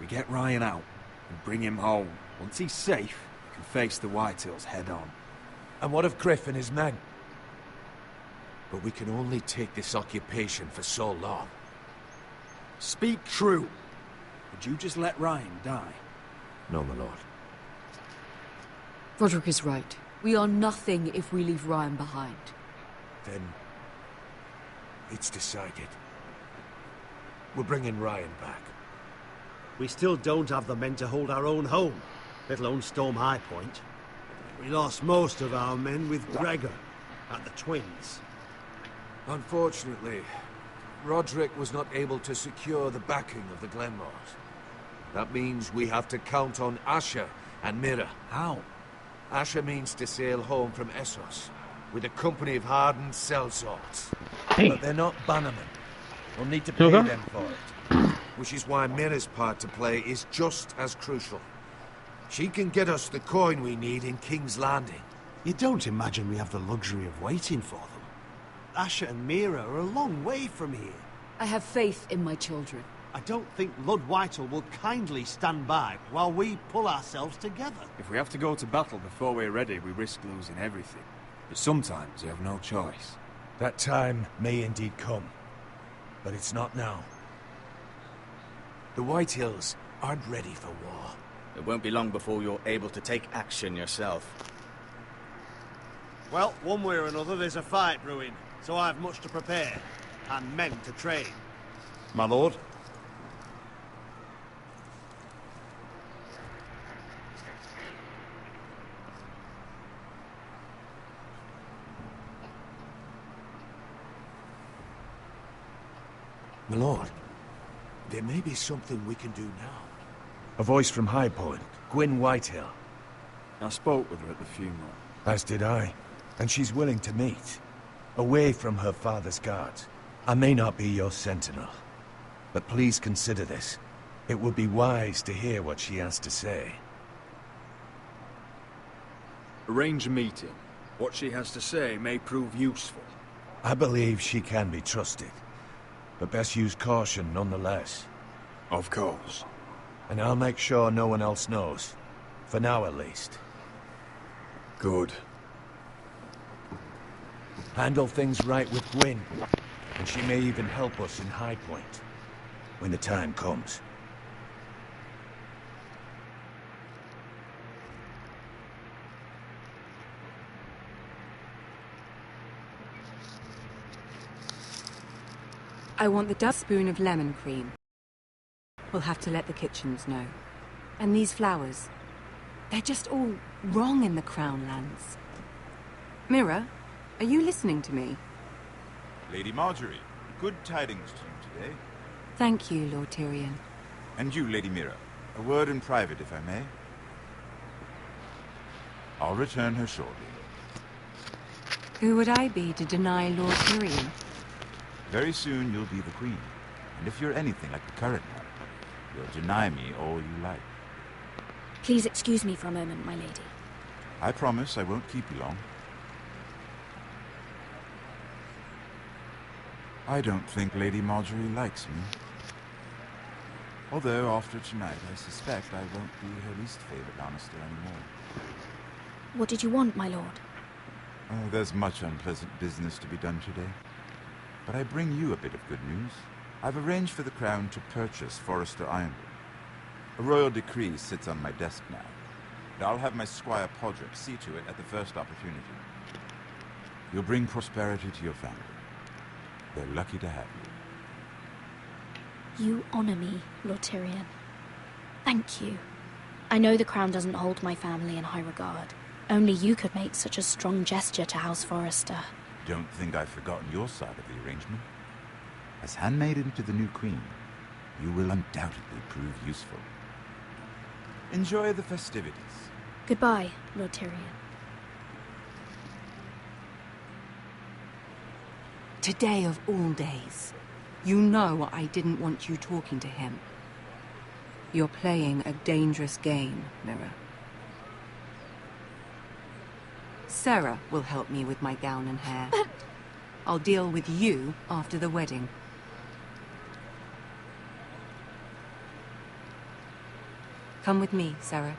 [SPEAKER 4] We get Ryan out and bring him home. Once he's safe, we can face the Whitehills head on.
[SPEAKER 11] And what of Griff and his men? But we can only take this occupation for so long.
[SPEAKER 4] Speak true. Would you just let Ryan die?
[SPEAKER 11] No, my lord.
[SPEAKER 20] Roderick is right. We are nothing if we leave Ryan behind.
[SPEAKER 11] Then... it's decided. We're bringing Ryan back.
[SPEAKER 17] We still don't have the men to hold our own home, let alone storm High Point. We lost most of our men with Gregor at the Twins.
[SPEAKER 11] Unfortunately, Roderick was not able to secure the backing of the Glenmores. That means we have to count on Asher and Mira.
[SPEAKER 4] How?
[SPEAKER 11] Asher means to sail home from Essos with a company of hardened sellswords. But they're not bannermen. We'll need to pay them for it. Which is why Mira's part to play is just as crucial. She can get us the coin we need in King's Landing.
[SPEAKER 17] You don't imagine we have the luxury of waiting for them? Asher and Mira are a long way from here.
[SPEAKER 20] I have faith in my children.
[SPEAKER 17] I don't think Lord Whitehall will kindly stand by while we pull ourselves together.
[SPEAKER 4] If we have to go to battle before we're ready, we risk losing everything. But sometimes you have no choice.
[SPEAKER 11] That time may indeed come. But it's not now. The Whitehills aren't ready for war.
[SPEAKER 10] It won't be long before you're able to take action yourself.
[SPEAKER 17] Well, one way or another, there's a fight brewing, so I have much to prepare, and men to train.
[SPEAKER 1] My lord?
[SPEAKER 11] My lord, there may be something we can do now. A voice from High Point, Gwyn Whitehill.
[SPEAKER 4] I spoke with her at the funeral.
[SPEAKER 11] As did I. And she's willing to meet. Away from her father's guards. I may not be your sentinel. But please consider this. It would be wise to hear what she has to say.
[SPEAKER 4] Arrange a meeting. What she has to say may prove useful.
[SPEAKER 11] I believe she can be trusted. But best use caution nonetheless.
[SPEAKER 4] Of course.
[SPEAKER 11] And I'll make sure no one else knows. For now, at least.
[SPEAKER 4] Good.
[SPEAKER 11] Handle things right with Gwyn. And she may even help us in High Point. When the time comes.
[SPEAKER 15] I want the dust spoon of lemon cream. We'll have to let the kitchens know. And these flowers. They're just all wrong in the Crown lands. Mira, are you listening to me?
[SPEAKER 21] Lady Marjorie, good tidings to you today.
[SPEAKER 15] Thank you, Lord Tyrion.
[SPEAKER 21] And you, Lady Mira. A word in private, if I may. I'll return her shortly.
[SPEAKER 15] Who would I be to deny Lord Tyrion?
[SPEAKER 21] Very soon you'll be the Queen. And if you're anything like the current one, you'll deny me all you like.
[SPEAKER 13] Please excuse me for a moment, my lady.
[SPEAKER 21] I promise I won't keep you long. I don't think Lady Marjorie likes me. Although, after tonight, I suspect I won't be her least favorite Lannister anymore.
[SPEAKER 13] What did you want, my lord?
[SPEAKER 21] Oh, there's much unpleasant business to be done today. But I bring you a bit of good news. I've arranged for the Crown to purchase Forrester Ironwood. A royal decree sits on my desk now, and I'll have my squire Podrick see to it at the first opportunity. You'll bring prosperity to your family. They're lucky to have you.
[SPEAKER 13] You honor me, Lord Tyrion. Thank you. I know the Crown doesn't hold my family in high regard. Only you could make such a strong gesture to House Forrester.
[SPEAKER 21] Don't think I've forgotten your side of the arrangement. As handmaiden to the new Queen, you will undoubtedly prove useful. Enjoy the festivities.
[SPEAKER 13] Goodbye, Lord Tyrion.
[SPEAKER 15] Today of all days. You know I didn't want you talking to him. You're playing a dangerous game, Mira. Sarah will help me with my gown and hair.
[SPEAKER 13] But...
[SPEAKER 15] I'll deal with you after the wedding. Come with me, Sarah.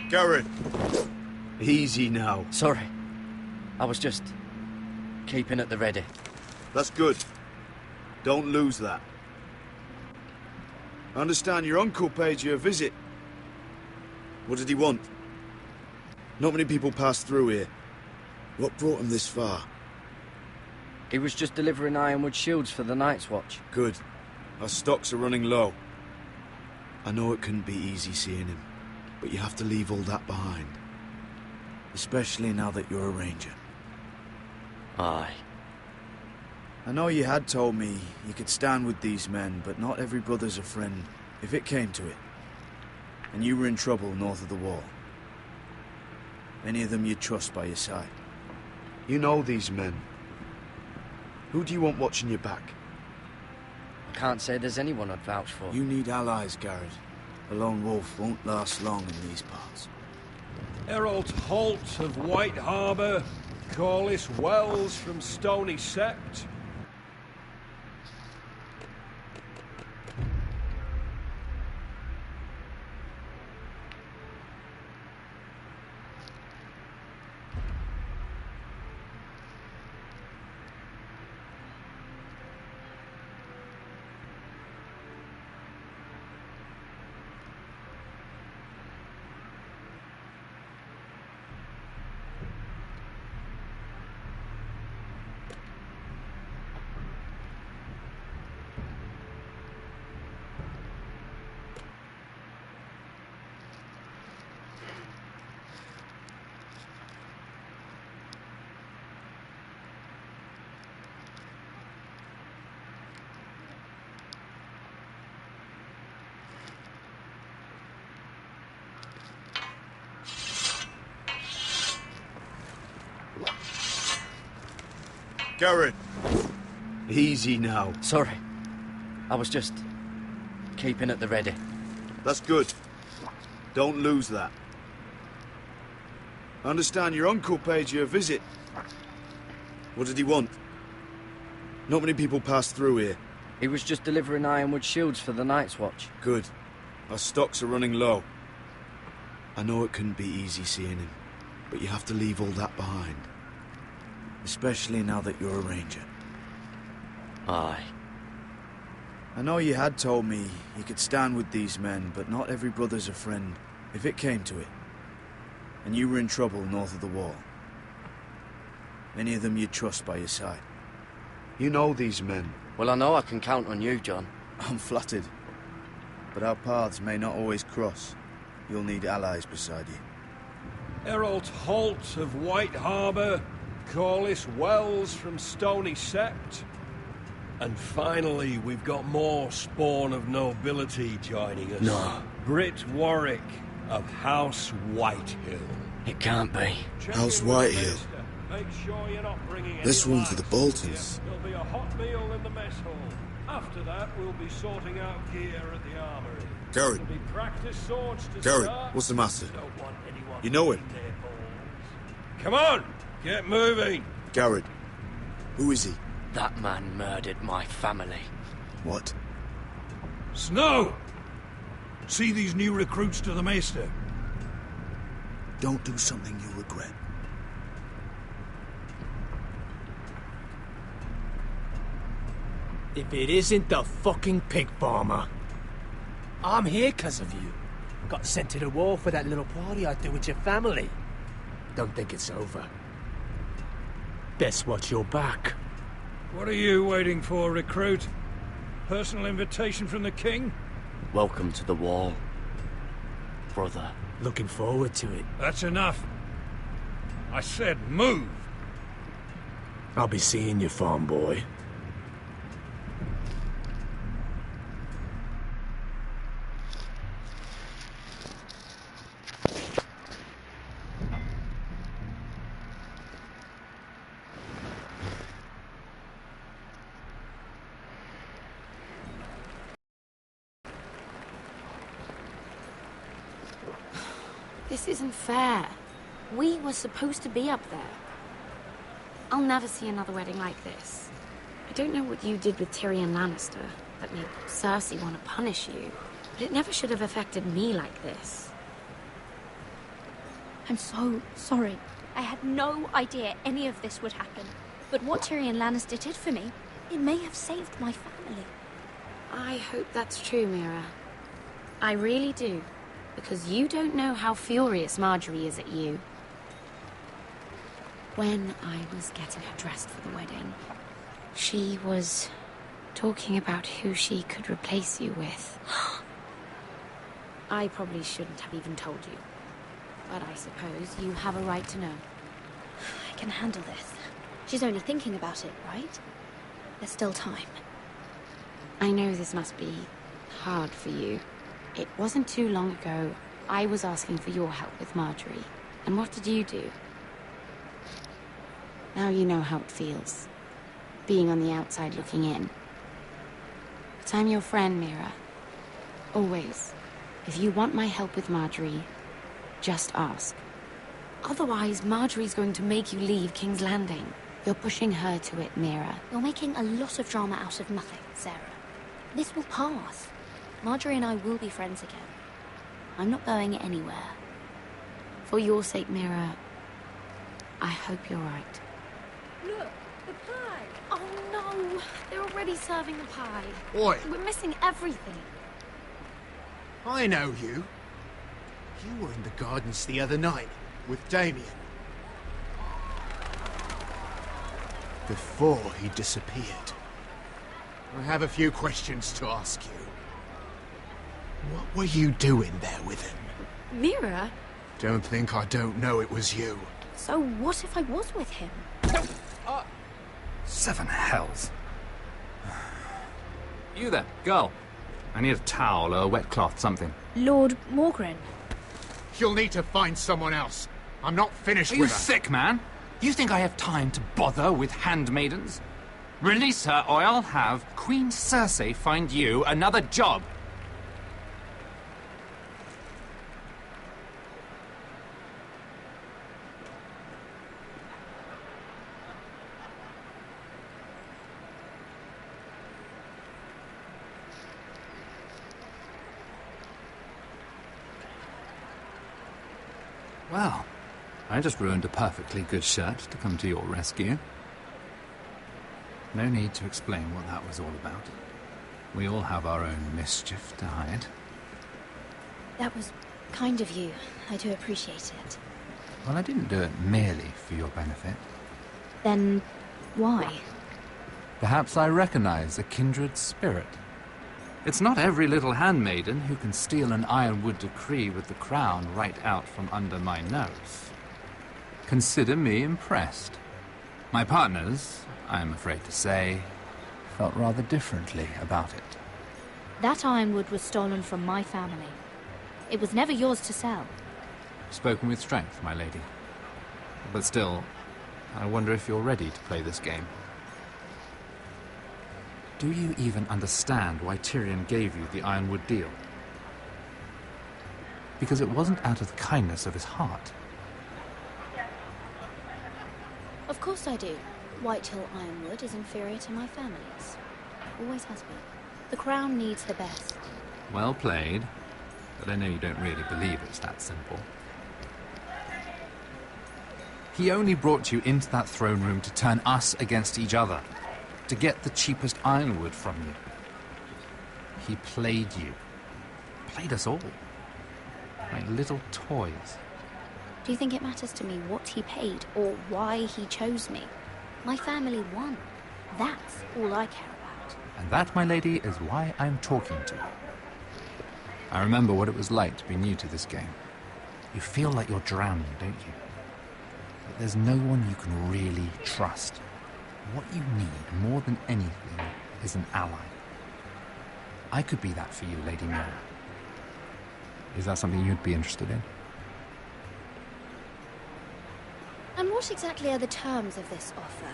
[SPEAKER 10] Garrett! Easy now.
[SPEAKER 9] Sorry. I was just keeping at the ready.
[SPEAKER 10] That's good. Don't lose that. I understand your uncle paid you a visit. What did he want? Not many people pass through here. What brought him this far?
[SPEAKER 9] He was just delivering ironwood shields for the Night's Watch.
[SPEAKER 10] Good. Our stocks are running low. I know it couldn't be easy seeing him, but you have to leave all that behind. Especially now that you're a ranger.
[SPEAKER 9] Aye.
[SPEAKER 10] I know you had told me you could stand with these men, but not every brother's a friend, if it came to it. And you were in trouble north of the wall. Any of them you'd trust by your side. You know these men. Who do you want watching your back?
[SPEAKER 9] I can't say there's anyone I'd vouch for.
[SPEAKER 10] You need allies, Garrett. A lone wolf won't last long in these parts.
[SPEAKER 7] Errol Holt of White Harbour, Corliss Wells from Stony Sept.
[SPEAKER 10] Garrett! Easy now.
[SPEAKER 9] Sorry. I was just keeping at the ready.
[SPEAKER 10] That's good. Don't lose that. I understand your uncle paid you a visit. What did he want? Not many people pass through here.
[SPEAKER 9] He was just delivering ironwood shields for the Night's Watch.
[SPEAKER 10] Good. Our stocks are running low. I know it couldn't be easy seeing him, but you have to leave all that behind. Especially now that you're a ranger.
[SPEAKER 9] Aye.
[SPEAKER 10] I know you had told me you could stand with these men, but not every brother's a friend, if it came to it. And you were in trouble north of the wall. Any of them you'd trust by your side. You know these men.
[SPEAKER 9] Well, I know I can count on you, John.
[SPEAKER 10] I'm flattered. But our paths may not always cross. You'll need allies beside you.
[SPEAKER 7] Errol Holt of White Harbour, Corliss Wells from Stony Sept. And finally, we've got more spawn of nobility joining us.
[SPEAKER 9] No.
[SPEAKER 7] Britt Warwick of House Whitehill.
[SPEAKER 9] It can't be.
[SPEAKER 10] House Whitehill.
[SPEAKER 7] Make sure you're not bringing any
[SPEAKER 10] This one for the
[SPEAKER 7] lights.
[SPEAKER 10] Boltons.
[SPEAKER 7] There'll be a hot meal in the mess hall. After that, we'll be sorting out gear at the armory.
[SPEAKER 10] Garrett.
[SPEAKER 7] There'll be practice swords to
[SPEAKER 10] Garrett,
[SPEAKER 7] start.
[SPEAKER 10] what's the matter?
[SPEAKER 7] Don't want anyone
[SPEAKER 10] You know him?
[SPEAKER 7] in their balls. Come on! Get moving!
[SPEAKER 10] Garrett. Who is he?
[SPEAKER 9] That man murdered my family.
[SPEAKER 10] What?
[SPEAKER 7] Snow! See these new recruits to the Maester?
[SPEAKER 10] Don't do something you'll regret.
[SPEAKER 18] If it isn't the fucking pig farmer. I'm here because of you. Got sent to the war for that little party I do with your family. Don't think it's over. Best watch your back.
[SPEAKER 7] What are you waiting for, recruit? Personal invitation from the king?
[SPEAKER 9] Welcome to the wall, brother.
[SPEAKER 6] Looking forward to it.
[SPEAKER 7] That's enough. I said move.
[SPEAKER 6] I'll be seeing you, farm boy.
[SPEAKER 12] This isn't fair. We were supposed to be up there. I'll never see another wedding like this. I don't know what you did with Tyrion Lannister that made Cersei want to punish you, but it never should have affected me like this.
[SPEAKER 13] I'm so sorry. I had no idea any of this would happen. But what Tyrion Lannister did for me, it may have saved my family.
[SPEAKER 12] I hope that's true, Mira. I really do. Because you don't know how furious Marjorie is at you. When I was getting her dressed for the wedding, she was talking about who she could replace you with. I probably shouldn't have even told you. But I suppose you have a right to know.
[SPEAKER 13] I can handle this. She's only thinking about it, right? There's still time.
[SPEAKER 12] I know this must be hard for you. It wasn't too long ago, I was asking for your help with Marjorie. And what did you do? Now you know how it feels. Being on the outside looking in. But I'm your friend, Mira. Always. If you want my help with Marjorie, just ask. Otherwise, Marjorie's going to make you leave King's Landing. You're pushing her to it, Mira.
[SPEAKER 13] You're making a lot of drama out of nothing, Sarah. This will pass. Marjorie and I will be friends again. I'm not going anywhere.
[SPEAKER 12] For your sake, Mira, I hope you're right.
[SPEAKER 13] Look, the pie!
[SPEAKER 12] Oh no! They're already serving the pie.
[SPEAKER 22] Oi!
[SPEAKER 12] We're missing everything.
[SPEAKER 22] I know you. You were in the gardens the other night with Damien. Before he disappeared. I have a few questions to ask you. What were you doing there with him?
[SPEAKER 12] Mira?
[SPEAKER 22] Don't think I don't know it was you.
[SPEAKER 13] So what if I was with him?
[SPEAKER 23] Seven hells. You there, girl. I need a towel or a wet cloth, something.
[SPEAKER 13] Lord Morgren.
[SPEAKER 22] You'll need to find someone else. I'm not finished
[SPEAKER 23] Are
[SPEAKER 22] with
[SPEAKER 23] you
[SPEAKER 22] her.
[SPEAKER 23] sick, man? You think I have time to bother with handmaidens? Release her, or I'll have Queen Cersei find you another job. Well, I just ruined a perfectly good shirt to come to your rescue. No need to explain what that was all about. We all have our own mischief to hide.
[SPEAKER 13] That was kind of you. I do appreciate it.
[SPEAKER 23] Well, I didn't do it merely for your benefit.
[SPEAKER 13] Then why?
[SPEAKER 23] Perhaps I recognize a kindred spirit. It's not every little handmaiden who can steal an ironwood decree with the crown right out from under my nose. Consider me impressed. My partners, I am afraid to say, felt rather differently about it.
[SPEAKER 13] That ironwood was stolen from my family. It was never yours to sell.
[SPEAKER 23] Spoken with strength, my lady. But still, I wonder if you're ready to play this game. Do you even understand why Tyrion gave you the ironwood deal? Because it wasn't out of the kindness of his heart.
[SPEAKER 13] Of course I do. Whitehill Ironwood is inferior to my family's. Always has been. The crown needs the best.
[SPEAKER 23] Well played, but I know you don't really believe it's that simple. He only brought you into that throne room to turn us against each other, to get the cheapest ironwood from you. He played you. Played us all. Like little toys.
[SPEAKER 13] Do you think it matters to me what he paid or why he chose me? My family won. That's all I care about.
[SPEAKER 23] And that, my lady, is why I'm talking to you. I remember what it was like to be new to this game. You feel like you're drowning, don't you? But there's no one you can really trust. What you need, more than anything, is an ally. I could be that for you, Lady Mira. Is that something you'd be interested in?
[SPEAKER 13] And what exactly are the terms of this offer?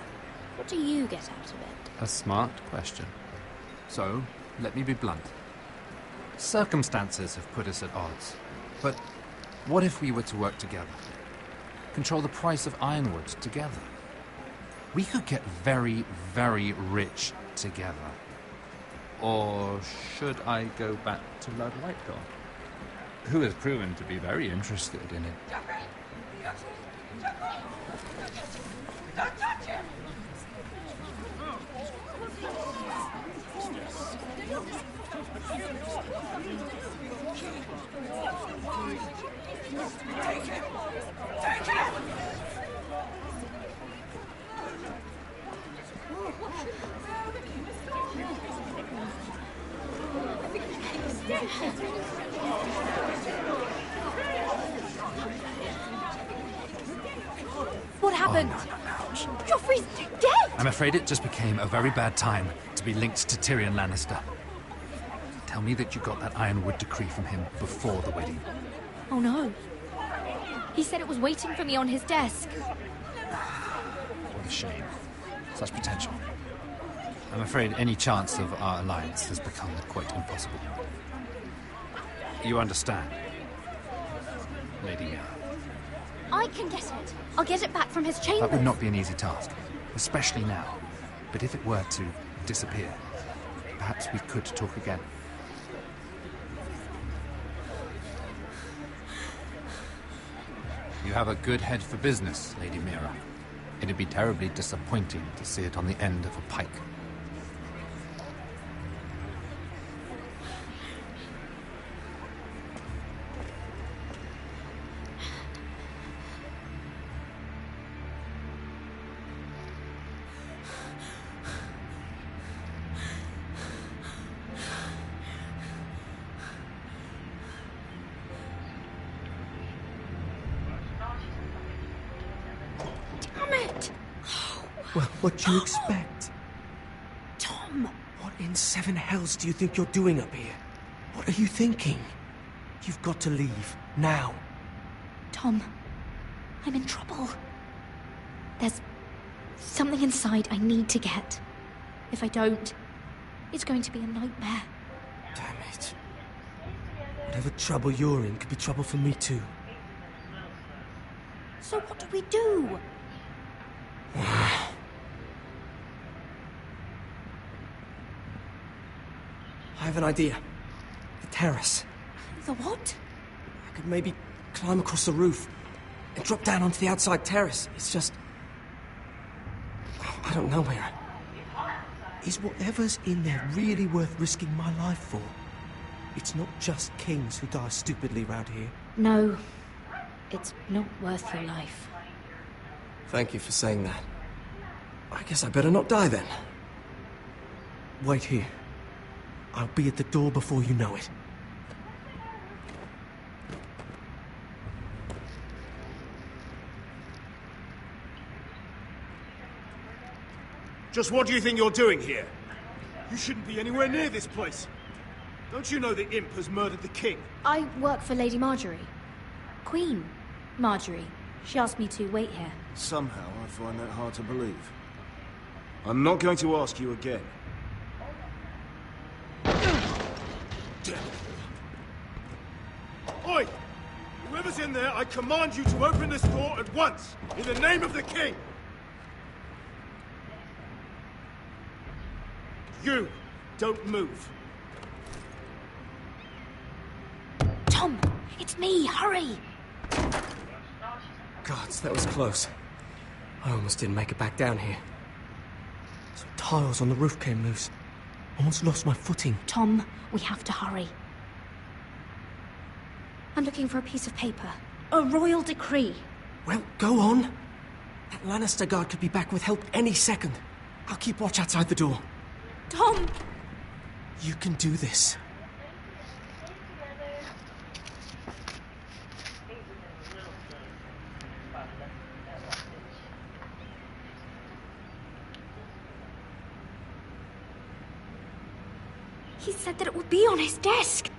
[SPEAKER 13] What do you get out of it?
[SPEAKER 23] A smart question. So, let me be blunt. Circumstances have put us at odds. But what if we were to work together? Control the price of ironwood together? We could get very, very rich together. Or should I go back to Lord Whitehill, who has proven to be very interested in it?
[SPEAKER 3] Don't touch him! Take him! Take him!
[SPEAKER 13] What happened? Joffrey's dead!
[SPEAKER 23] I'm afraid it just became a very bad time to be linked to Tyrion Lannister. Tell me that you got that Ironwood decree from him before the wedding.
[SPEAKER 13] Oh no. He said it was waiting for me on his desk.
[SPEAKER 23] What a shame. Such potential. I'm afraid any chance of our alliance has become quite impossible. You understand, Lady Mira?
[SPEAKER 13] I can get it. I'll get it back from his chambers.
[SPEAKER 23] That would not be an easy task, especially now. But if it were to disappear, perhaps we could talk again. You have a good head for business, Lady Mira. It'd be terribly disappointing to see it on the end of a pike.
[SPEAKER 5] Well, what do you expect?
[SPEAKER 13] Tom!
[SPEAKER 5] What in seven hells do you think you're doing up here? What are you thinking? You've got to leave, now.
[SPEAKER 13] Tom, I'm in trouble. There's something inside I need to get. If I don't, it's going to be a nightmare.
[SPEAKER 5] Damn it. Whatever trouble you're in could be trouble for me too.
[SPEAKER 13] So what do we do?
[SPEAKER 5] I have an idea. The terrace.
[SPEAKER 13] The what?
[SPEAKER 5] I could maybe climb across the roof and drop down onto the outside terrace. It's just... I don't know, Mira. Is whatever's in there really worth risking my life for? It's not just kings who die stupidly round here.
[SPEAKER 13] No, it's not worth your life.
[SPEAKER 5] Thank you for saying that. I guess I better not die then. Wait here. I'll be at the door before you know it.
[SPEAKER 8] Just what do you think you're doing here? You shouldn't be anywhere near this place. Don't you know the imp has murdered the king?
[SPEAKER 13] I work for Lady Marjorie. Queen Marjorie. She asked me to wait here.
[SPEAKER 8] Somehow I find that hard to believe. I'm not going to ask you again. Oi! Whoever's in there, I command you to open this door at once, in the name of the king! You, don't move.
[SPEAKER 13] Tom, it's me, hurry!
[SPEAKER 5] Gods, that was close. I almost didn't make it back down here. Some tiles on the roof came loose. Almost lost my footing.
[SPEAKER 13] Tom, we have to hurry. I'm looking for a piece of paper. A royal decree.
[SPEAKER 5] Well, go on. That Lannister guard could be back with help any second. I'll keep watch outside the door.
[SPEAKER 13] Tom!
[SPEAKER 5] You can do this.
[SPEAKER 13] He said that it would be on his desk.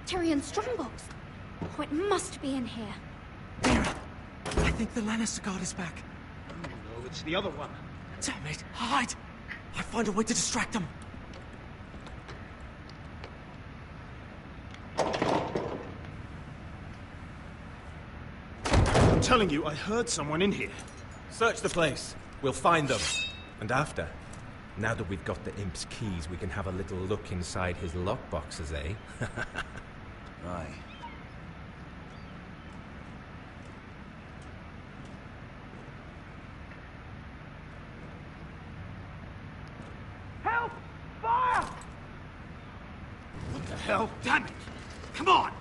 [SPEAKER 13] Tyrion Strongbox. Oh, it must be in here.
[SPEAKER 5] I think the Lannister guard is back.
[SPEAKER 8] No, it's the other one.
[SPEAKER 5] Damn it, hide! I'll find a way to distract them.
[SPEAKER 8] I'm telling you, I heard someone in here.
[SPEAKER 14] Search the place. We'll find them. And after, now that we've got the imp's keys, we can have a little look inside his lockboxes, eh?
[SPEAKER 10] Aye.
[SPEAKER 8] Help! Fire! What the hell? Damn it! Come on!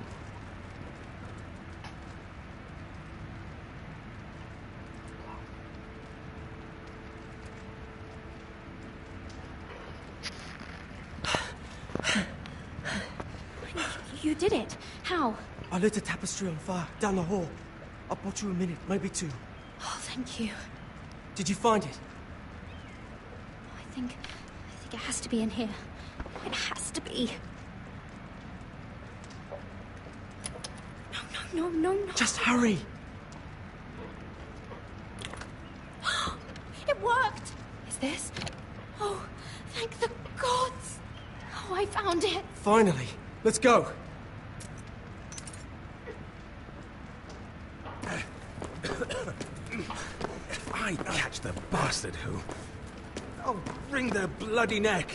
[SPEAKER 13] You did it. How?
[SPEAKER 5] I lit a tapestry on fire down the hall. I'll bought you a minute, maybe two.
[SPEAKER 13] Oh, thank you.
[SPEAKER 5] Did you find it?
[SPEAKER 13] I think it has to be in here. It has to be. No.
[SPEAKER 5] Just hurry.
[SPEAKER 13] It worked. Is this? Oh, thank the gods. Oh, I found it.
[SPEAKER 5] Finally. Let's go.
[SPEAKER 14] If I catch the bastard who... I'll wring their bloody neck.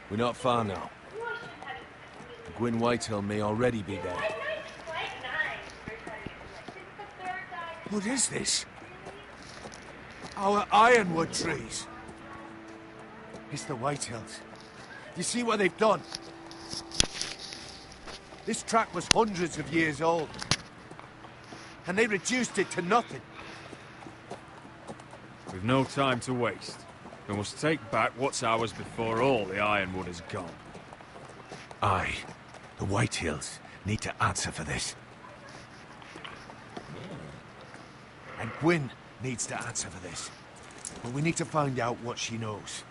[SPEAKER 11] We're not far now. Gwyn Whitehill may already be there.
[SPEAKER 22] What is this? Our ironwood trees. It's the Whitehills. You see what they've done? This track was hundreds of years old. And they reduced it to nothing.
[SPEAKER 4] We've no time to waste. We must take back what's ours before all the ironwood is gone.
[SPEAKER 22] Aye. The Whitehills need to answer for this. And Gwyn needs to answer for this. But we need to find out what she knows.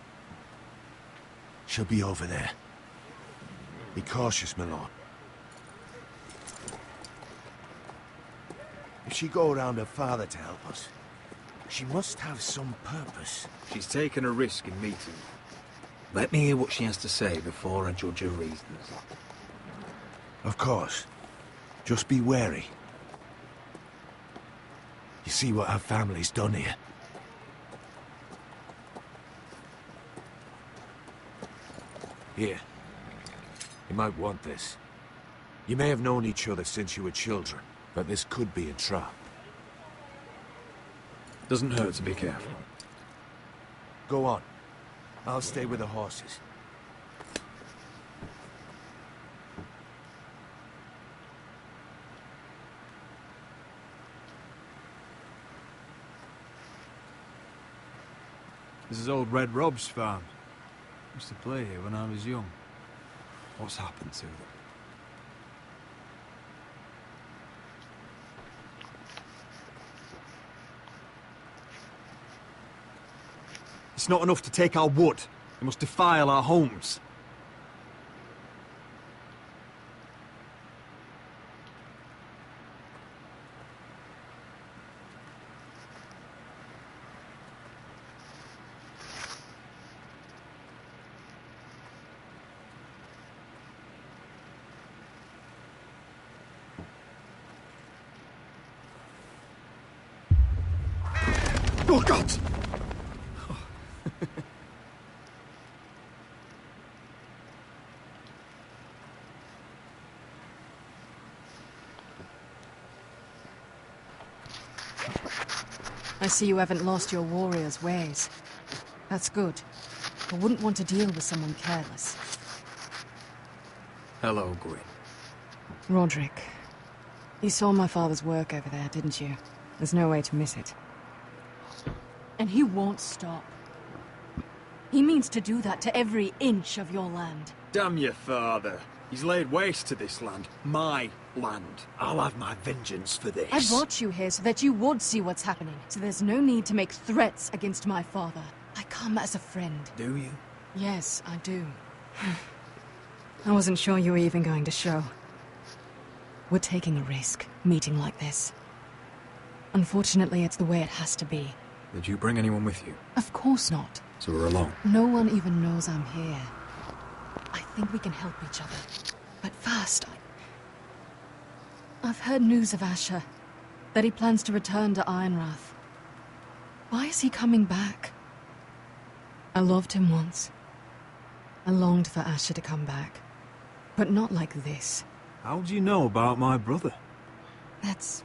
[SPEAKER 22] She'll be over there. Be cautious, Malone. If she go around her father to help us, she must have some purpose.
[SPEAKER 10] She's taken a risk in meeting. Let me hear what she has to say before I judge her reasons.
[SPEAKER 22] Of course. Just be wary. You see what our family's done here? Here. You might want this. You may have known each other since you were children, but this could be a trap.
[SPEAKER 10] Doesn't hurt to be careful.
[SPEAKER 22] Go on. I'll stay with the horses.
[SPEAKER 4] This is old Red Rob's farm. Used to play here when I was young. What's happened to them?
[SPEAKER 2] It's not enough to take our wood. We must defile our homes. Oh, God!
[SPEAKER 15] I see you haven't lost your warrior's ways. That's good. I wouldn't want to deal with someone careless.
[SPEAKER 16] Hello, Gwyn.
[SPEAKER 15] Roderick, you saw my father's work over there, didn't you? There's no way to miss it. And he won't stop. He means to do that to every inch of your land.
[SPEAKER 16] Damn your father. He's laid waste to this land. My land.
[SPEAKER 22] I'll have my vengeance for this.
[SPEAKER 15] I brought you here so that you would see what's happening. So there's no need to make threats against my father. I come as a friend.
[SPEAKER 16] Do you?
[SPEAKER 15] Yes, I do. I wasn't sure you were even going to show. We're taking a risk, meeting like this. Unfortunately, it's the way it has to be.
[SPEAKER 16] Did you bring anyone with you?
[SPEAKER 15] Of course not.
[SPEAKER 16] So we're alone?
[SPEAKER 15] No one even knows I'm here. I think we can help each other. But first, I've heard news of Asher. That he plans to return to Ironrath. Why is he coming back? I loved him once. I longed for Asher to come back. But not like this.
[SPEAKER 16] How do you know about my brother?
[SPEAKER 15] That's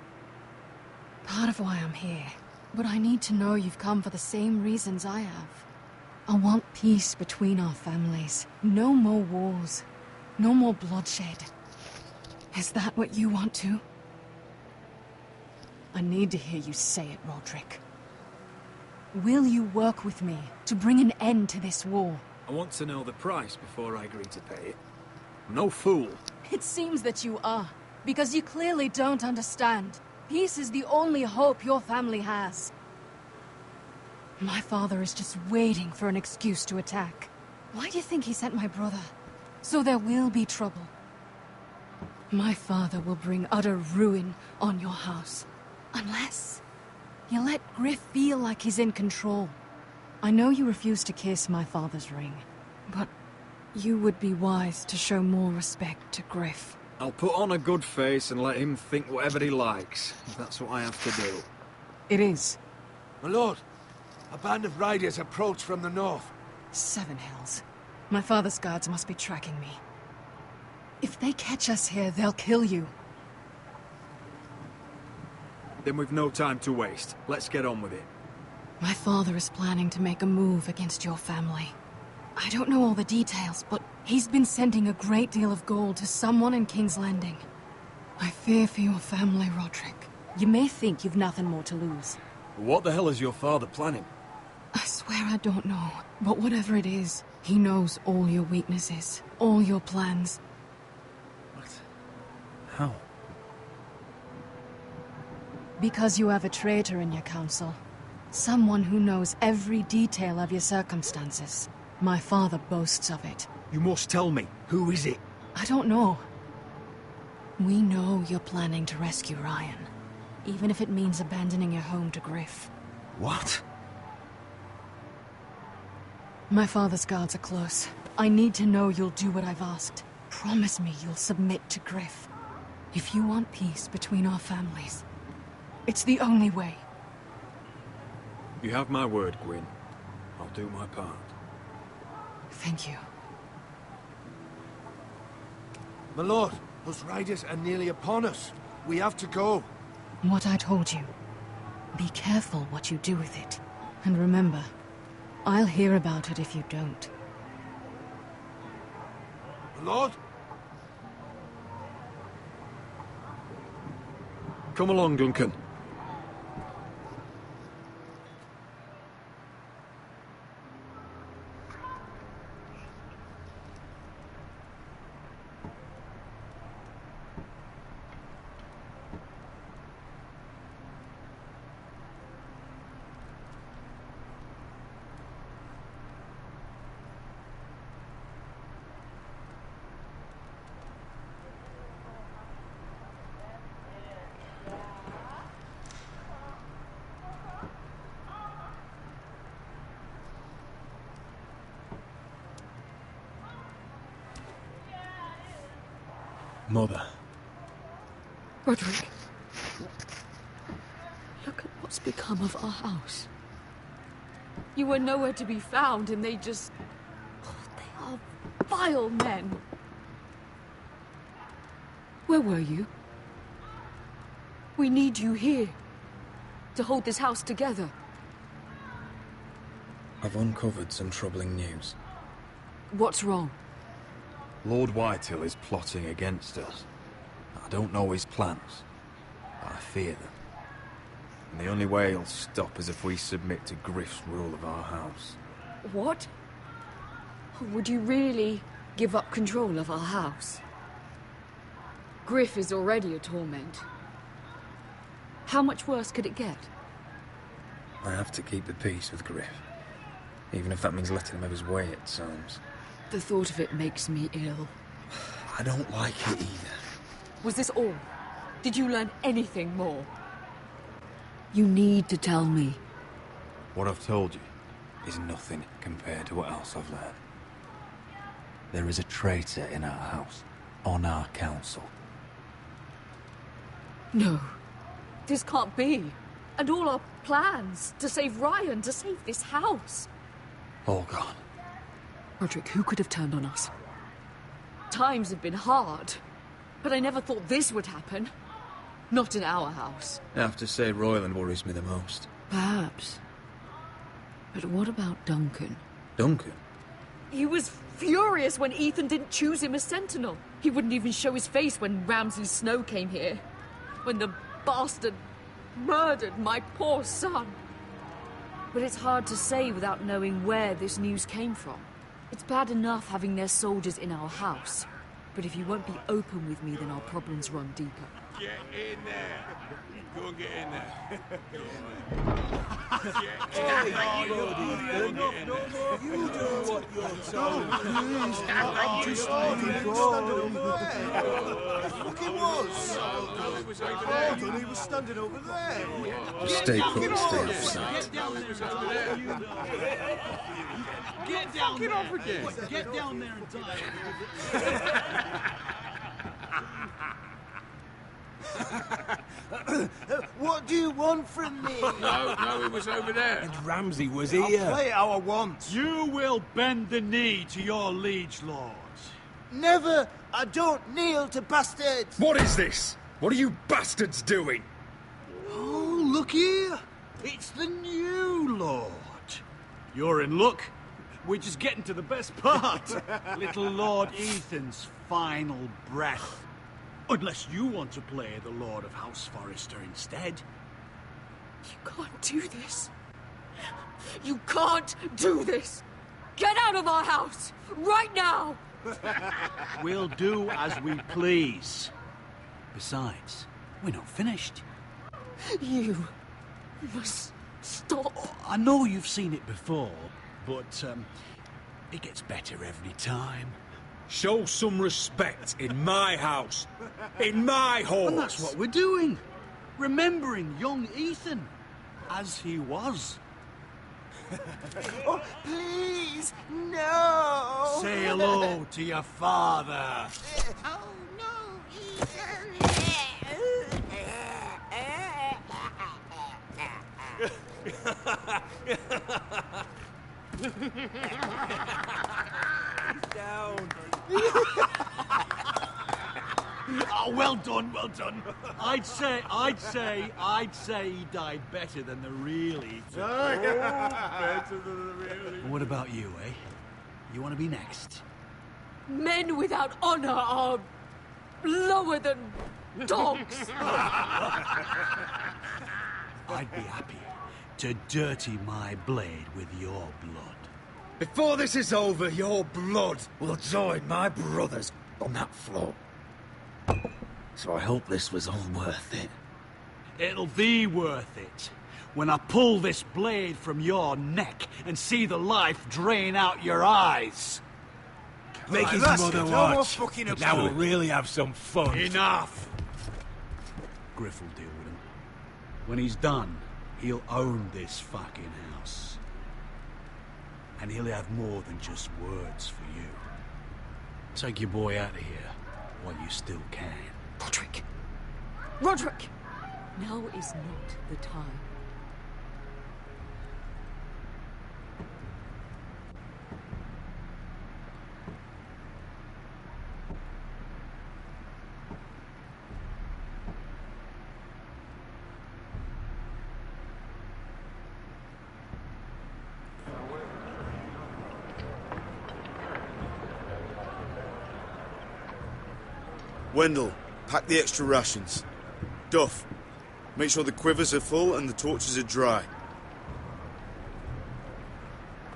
[SPEAKER 15] part of why I'm here. But I need to know you've come for the same reasons I have. I want peace between our families. No more wars. No more bloodshed. Is that what you want too? I need to hear you say it, Roderick. Will you work with me to bring an end to this war?
[SPEAKER 16] I want to know the price before I agree to pay it. I'm no fool.
[SPEAKER 15] It seems that you are, because you clearly don't understand. Peace is the only hope your family has. My father is just waiting for an excuse to attack. Why do you think he sent my brother? So there will be trouble. My father will bring utter ruin on your house. Unless you let Griff feel like he's in control. I know you refuse to kiss my father's ring, but you would be wise to show more respect to Griff.
[SPEAKER 16] I'll put on a good face and let him think whatever he likes, if that's what I have to do.
[SPEAKER 15] It is.
[SPEAKER 22] My lord, a band of riders approach from the north.
[SPEAKER 15] Seven Hills. My father's guards must be tracking me. If they catch us here, they'll kill you.
[SPEAKER 16] Then we've no time to waste. Let's get on with it.
[SPEAKER 15] My father is planning to make a move against your family. I don't know all the details, but he's been sending a great deal of gold to someone in King's Landing. I fear for your family, Roderick. You may think you've nothing more to lose.
[SPEAKER 16] What the hell is your father planning?
[SPEAKER 15] I swear I don't know, but whatever it is, he knows all your weaknesses, all your plans.
[SPEAKER 16] What? How?
[SPEAKER 15] Because you have a traitor in your council. Someone who knows every detail of your circumstances. My father boasts of it.
[SPEAKER 16] You must tell me. Who is it?
[SPEAKER 15] I don't know. We know you're planning to rescue Ryan. Even if it means abandoning your home to Griff.
[SPEAKER 16] What?
[SPEAKER 15] My father's guards are close. I need to know you'll do what I've asked. Promise me you'll submit to Griff. If you want peace between our families, it's the only way.
[SPEAKER 16] You have my word, Gwyn. I'll do my part.
[SPEAKER 15] Thank you.
[SPEAKER 22] My lord, those riders are nearly upon us. We have to go.
[SPEAKER 15] What I told you. Be careful what you do with it. And remember, I'll hear about it if you don't.
[SPEAKER 22] My lord?
[SPEAKER 16] Come along, Duncan. Mother.
[SPEAKER 19] Roderick. Look at what's become of our house. You were nowhere to be found, and they just... Oh, they are vile men. Where were you? We need you here. To hold this house together.
[SPEAKER 1] I've uncovered some troubling news.
[SPEAKER 19] What's wrong?
[SPEAKER 16] Lord Whitehill is plotting against us. I don't know his plans, but I fear them. And the only way he'll stop is if we submit to Griff's rule of our house.
[SPEAKER 19] What? Would you really give up control of our house? Griff is already a torment. How much worse could it get?
[SPEAKER 1] I have to keep the peace with Griff. Even if that means letting him have his way at times.
[SPEAKER 19] The thought of it makes me ill.
[SPEAKER 1] I don't like it either.
[SPEAKER 19] Was this all? Did you learn anything more? You need to tell me.
[SPEAKER 16] What I've told you is nothing compared to what else I've learned. There is a traitor in our house, on our council.
[SPEAKER 19] No. This can't be. And all our plans to save Ryan, to save this house.
[SPEAKER 16] All gone.
[SPEAKER 19] Roderick, who could have turned on us? Times have been hard, but I never thought this would happen. Not in our house.
[SPEAKER 1] I have to say, Royland worries me the most.
[SPEAKER 19] Perhaps. But what about Duncan?
[SPEAKER 1] Duncan?
[SPEAKER 19] He was furious when Ethan didn't choose him as Sentinel. He wouldn't even show his face when Ramsay Snow came here. When the bastard murdered my poor son. But it's hard to say without knowing where this news came from. It's bad enough having their soldiers in our house. But if you won't be open with me, then our problems run deeper.
[SPEAKER 3] Get in there. Go and get in there.
[SPEAKER 8] You do what you're told. Just fucking was. I thought he was standing over there.
[SPEAKER 1] Stay put and stay off sight.
[SPEAKER 3] Get down there. Off again. Get down there and die.
[SPEAKER 8] What do you want from me?
[SPEAKER 3] No, it was over there.
[SPEAKER 11] And Ramsay was
[SPEAKER 8] I'll
[SPEAKER 11] here.
[SPEAKER 8] play how I want.
[SPEAKER 17] You will bend the knee to your liege lord.
[SPEAKER 8] Never. I don't kneel to bastards.
[SPEAKER 16] What is this? What are you bastards doing?
[SPEAKER 17] Oh, look here. It's the new lord. You're in luck. We're just getting to the best part. Little Lord Ethan's final breath. Unless you want to play the Lord of House Forrester instead.
[SPEAKER 19] You can't do this. You can't do this. Get out of our house, right now.
[SPEAKER 17] We'll do as we please. Besides, we're not finished.
[SPEAKER 19] You must stop.
[SPEAKER 17] I know you've seen it before, but it gets better every time.
[SPEAKER 11] Show some respect in my house. In my hall.
[SPEAKER 17] And that's what we're doing. Remembering young Ethan as he was.
[SPEAKER 8] Oh, please, no!
[SPEAKER 17] Say hello to your father.
[SPEAKER 8] Oh, no, Ethan!
[SPEAKER 17] Down. Oh, well done, well done. I'd say he died better than the real Ethan.
[SPEAKER 8] Better than the real Ethan.
[SPEAKER 17] What about you, eh? You want to be next?
[SPEAKER 19] Men without honor are lower than dogs.
[SPEAKER 17] I'd be happy to dirty my blade with your blood.
[SPEAKER 11] Before this is over, your blood will join my brother's on that floor.
[SPEAKER 10] So I hope this was all worth it.
[SPEAKER 17] It'll be worth it when I pull this blade from your neck and see the life drain out your eyes.
[SPEAKER 11] Make his
[SPEAKER 8] that's
[SPEAKER 11] mother
[SPEAKER 8] it. No more
[SPEAKER 11] watch.
[SPEAKER 8] fucking up
[SPEAKER 11] Now
[SPEAKER 8] to
[SPEAKER 11] we'll
[SPEAKER 8] it.
[SPEAKER 11] really have some fun.
[SPEAKER 17] Enough! Griff will deal with him. When he's done, he'll own this fucking house. And he'll have more than just words for you. Take your boy out of here while you still can.
[SPEAKER 19] Roderick! Roderick! Now is not the time.
[SPEAKER 10] Wendell, pack the extra rations. Duff, make sure the quivers are full and the torches are dry.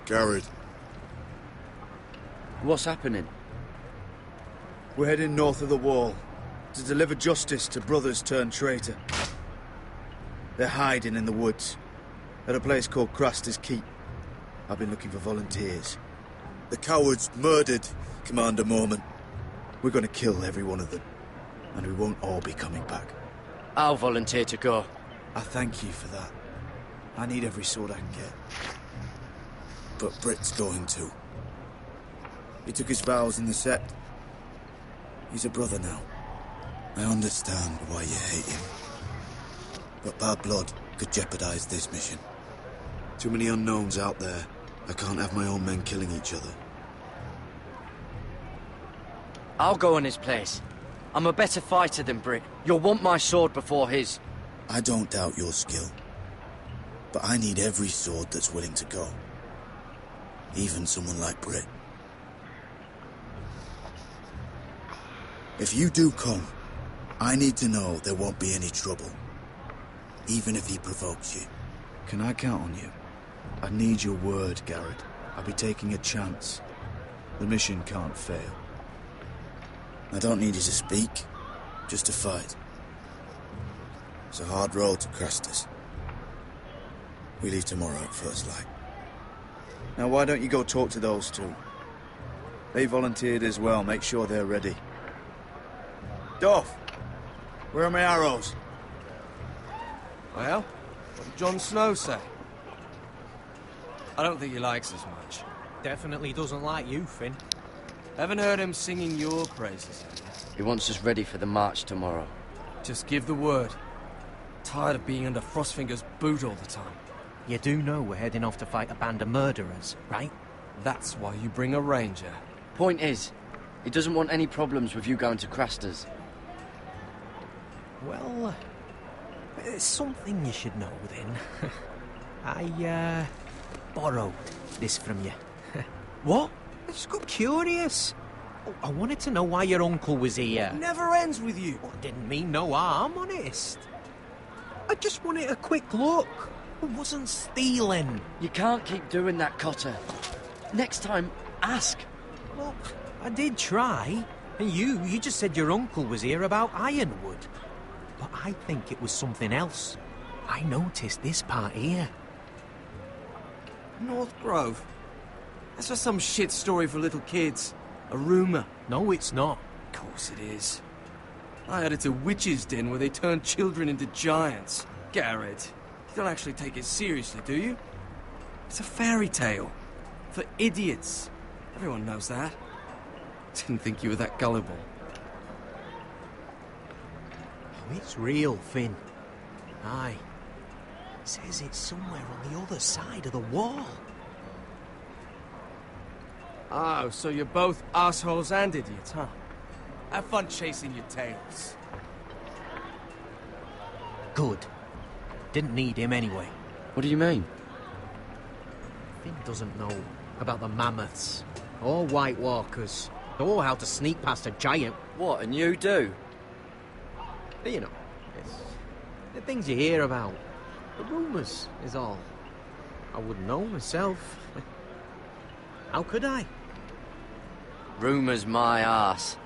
[SPEAKER 10] Garrett.
[SPEAKER 9] What's happening?
[SPEAKER 10] We're heading north of the wall to deliver justice to brothers turned traitor. They're hiding in the woods at a place called Craster's Keep. I've been looking for volunteers. The cowards murdered Commander Mormon. We're going to kill every one of them, and we won't all be coming back.
[SPEAKER 9] I'll volunteer to go.
[SPEAKER 10] I thank you for that. I need every sword I can get. But Britt's going too. He took his vows in the Sept. He's a brother now. I understand why you hate him. But bad blood could jeopardize this mission. Too many unknowns out there. I can't have my own men killing each other.
[SPEAKER 9] I'll go in his place. I'm a better fighter than Britt. You'll want my sword before his.
[SPEAKER 10] I don't doubt your skill. But I need every sword that's willing to go. Even someone like Britt. If you do come, I need to know there won't be any trouble. Even if he provokes you. Can I count on you? I need your word, Garrett. I'll be taking a chance. The mission can't fail. I don't need you to speak, just to fight. It's a hard road to Craster's. We leave tomorrow at first light. Now why don't you go talk to those two? They volunteered as well, make sure they're ready. Duff, where are my arrows?
[SPEAKER 5] Well, what did Jon Snow say? I don't think he likes us much.
[SPEAKER 14] Definitely doesn't like you, Finn.
[SPEAKER 5] Haven't heard him singing your praises.
[SPEAKER 9] He wants us ready for the march tomorrow.
[SPEAKER 5] Just give the word. Tired of being under Frostfinger's boot all the time.
[SPEAKER 14] You do know we're heading off to fight a band of murderers, right?
[SPEAKER 5] That's why you bring a ranger.
[SPEAKER 9] Point is, he doesn't want any problems with you going to Craster's.
[SPEAKER 14] Well, there's something you should know then. I, borrowed this from you.
[SPEAKER 5] What?
[SPEAKER 14] I just got curious. Oh, I wanted to know why your uncle was here.
[SPEAKER 5] It never ends with you.
[SPEAKER 14] I didn't mean no harm, honest. I just wanted a quick look. I wasn't stealing.
[SPEAKER 9] You can't keep doing that, Cotter. Next time, ask.
[SPEAKER 14] Well, I did try. And you just said your uncle was here about Ironwood. But I think it was something else. I noticed this part here.
[SPEAKER 5] North Grove? That's just some shit story for little kids. A rumour.
[SPEAKER 14] No, it's not.
[SPEAKER 5] Of course it is. I heard it's a witch's den where they turn children into giants. Garrett, you don't actually take it seriously, do you? It's a fairy tale. For idiots. Everyone knows that. Didn't think you were that gullible.
[SPEAKER 14] Oh, it's real, Finn. Aye. Says it's somewhere on the other side of the wall.
[SPEAKER 5] Oh, so you're both assholes and idiots, huh? Have fun chasing your tails.
[SPEAKER 14] Good. Didn't need him anyway.
[SPEAKER 9] What do you mean?
[SPEAKER 14] Finn doesn't know about the mammoths, or White Walkers, or how to sneak past a giant.
[SPEAKER 9] What, and you do?
[SPEAKER 14] You know, it's the things you hear about. The rumours is all. I wouldn't know myself. How could I?
[SPEAKER 9] Rumours my arse.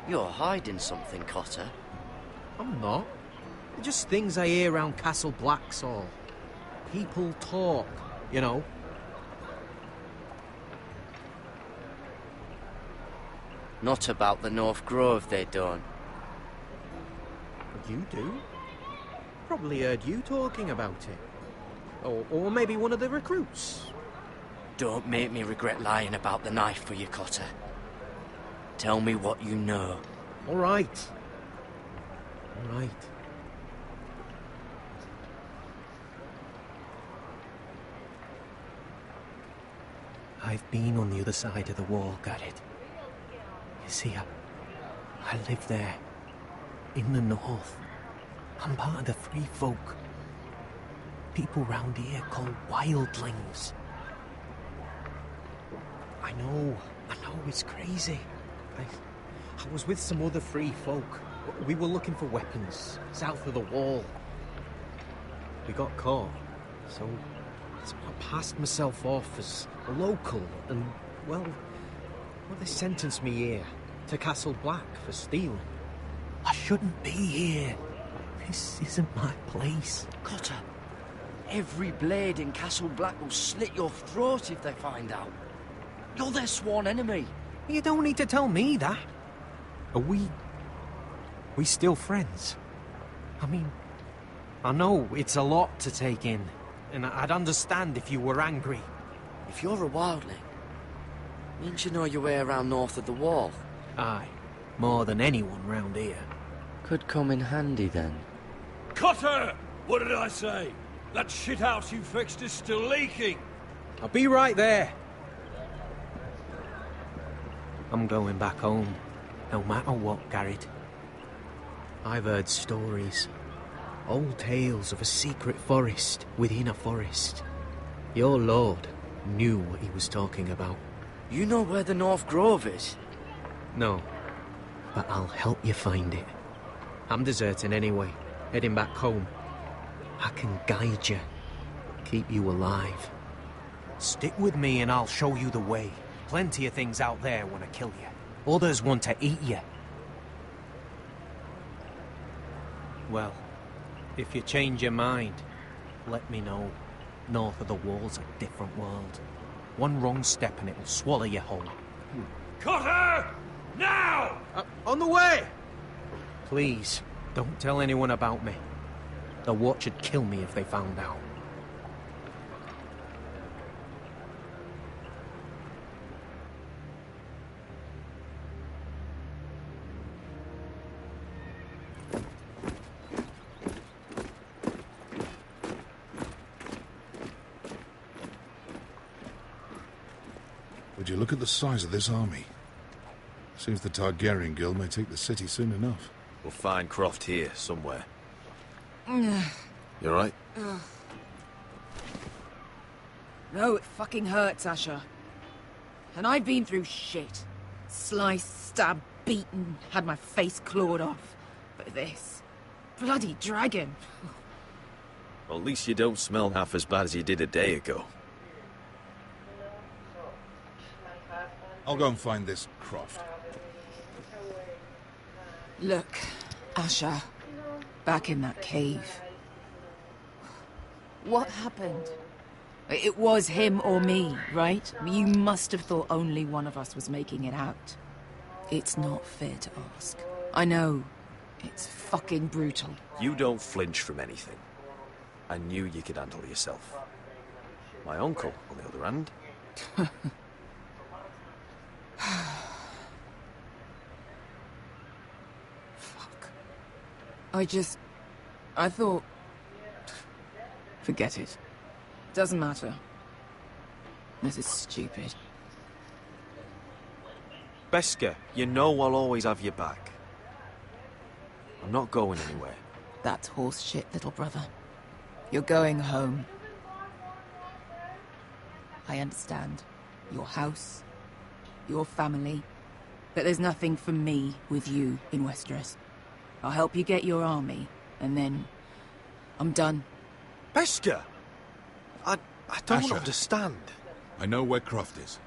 [SPEAKER 9] You're hiding something, Cotter.
[SPEAKER 14] I'm not. They're just things I hear around Castle Black's all. People talk, you know.
[SPEAKER 9] Not about the North Grove, they don't.
[SPEAKER 14] You do? Probably heard you talking about it. Or maybe one of the recruits.
[SPEAKER 9] Don't make me regret lying about the knife for you, Cotter. Tell me what you know.
[SPEAKER 14] All right. All right. I've been on the other side of the wall, Garrett. You see, I live there. In the north. I'm part of the free folk. People round here call wildlings. I know it's crazy. I was with some other free folk. We were looking for weapons south of the wall. We got caught, so I passed myself off as a local, and, well, they sentenced me here to Castle Black for stealing. I shouldn't be here. This isn't my place.
[SPEAKER 9] Cutter, every blade in Castle Black will slit your throat if they find out. You're their sworn enemy.
[SPEAKER 14] You don't need to tell me that. Are we still friends? I mean, I know it's a lot to take in, and I'd understand if you were angry.
[SPEAKER 9] If you're a wildling, means you know your way around north of the wall.
[SPEAKER 14] Aye, more than anyone round here.
[SPEAKER 9] Could come in handy then.
[SPEAKER 7] Cutter! What did I say? That shithouse you fixed is still leaking.
[SPEAKER 14] I'll be right there. I'm going back home, no matter what, Garrett. I've heard stories. Old tales of a secret forest within a forest. Your lord knew what he was talking about.
[SPEAKER 9] You know where the North Grove is?
[SPEAKER 14] No, but I'll help you find it. I'm deserting anyway, heading back home. I can guide you, keep you alive. Stick with me and I'll show you the way. Plenty of things out there want to kill you. Others want to eat you. Well, if you change your mind, let me know. North of the wall's a different world. One wrong step and it'll swallow you whole.
[SPEAKER 7] Cutter! Now!
[SPEAKER 14] On the way! Please, don't tell anyone about me. The Watch would kill me if they found out.
[SPEAKER 18] Would you look at the size of this army? Seems the Targaryen Guild may take the city soon enough.
[SPEAKER 2] We'll find Croft here, somewhere. You alright?
[SPEAKER 15] No, it fucking hurts, Asher. And I've been through shit. Sliced, stabbed, beaten, had my face clawed off. But this... bloody dragon.
[SPEAKER 2] Well, at least you don't smell half as bad as you did a day ago.
[SPEAKER 18] I'll go and find this Croft.
[SPEAKER 15] Look, Asher. Back in that cave. What happened? It was him or me, right? You must have thought only one of us was making it out. It's not fair to ask. I know. It's fucking brutal.
[SPEAKER 2] You don't flinch from anything. I knew you could handle yourself. My uncle, on the other hand...
[SPEAKER 15] Fuck. I thought... Forget it. Doesn't matter. This is stupid.
[SPEAKER 2] Beskha, you know I'll always have your back. I'm not going anywhere.
[SPEAKER 15] That's horse shit, little brother. You're going home. I understand. Your house, your family. But there's nothing for me with you in Westeros. I'll help you get your army, and then... I'm done.
[SPEAKER 2] Beskha! I don't
[SPEAKER 18] Asher.
[SPEAKER 2] understand.
[SPEAKER 18] I know where Croft is.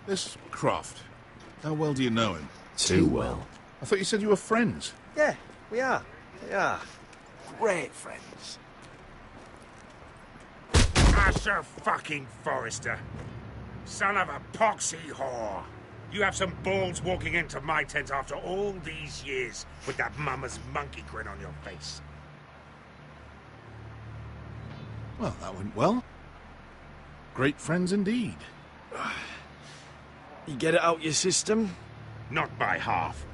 [SPEAKER 18] This Croft, how well do you know him?
[SPEAKER 2] Too well.
[SPEAKER 18] I thought you said you were friends.
[SPEAKER 2] Yeah, we are. We are. Great friends.
[SPEAKER 20] Asher fucking Forrester. Son of a poxy whore. You have some balls walking into my tent after all these years with that mama's monkey grin on your face.
[SPEAKER 18] Well, that went well. Great friends indeed.
[SPEAKER 2] You get it out your system?
[SPEAKER 20] Not by half.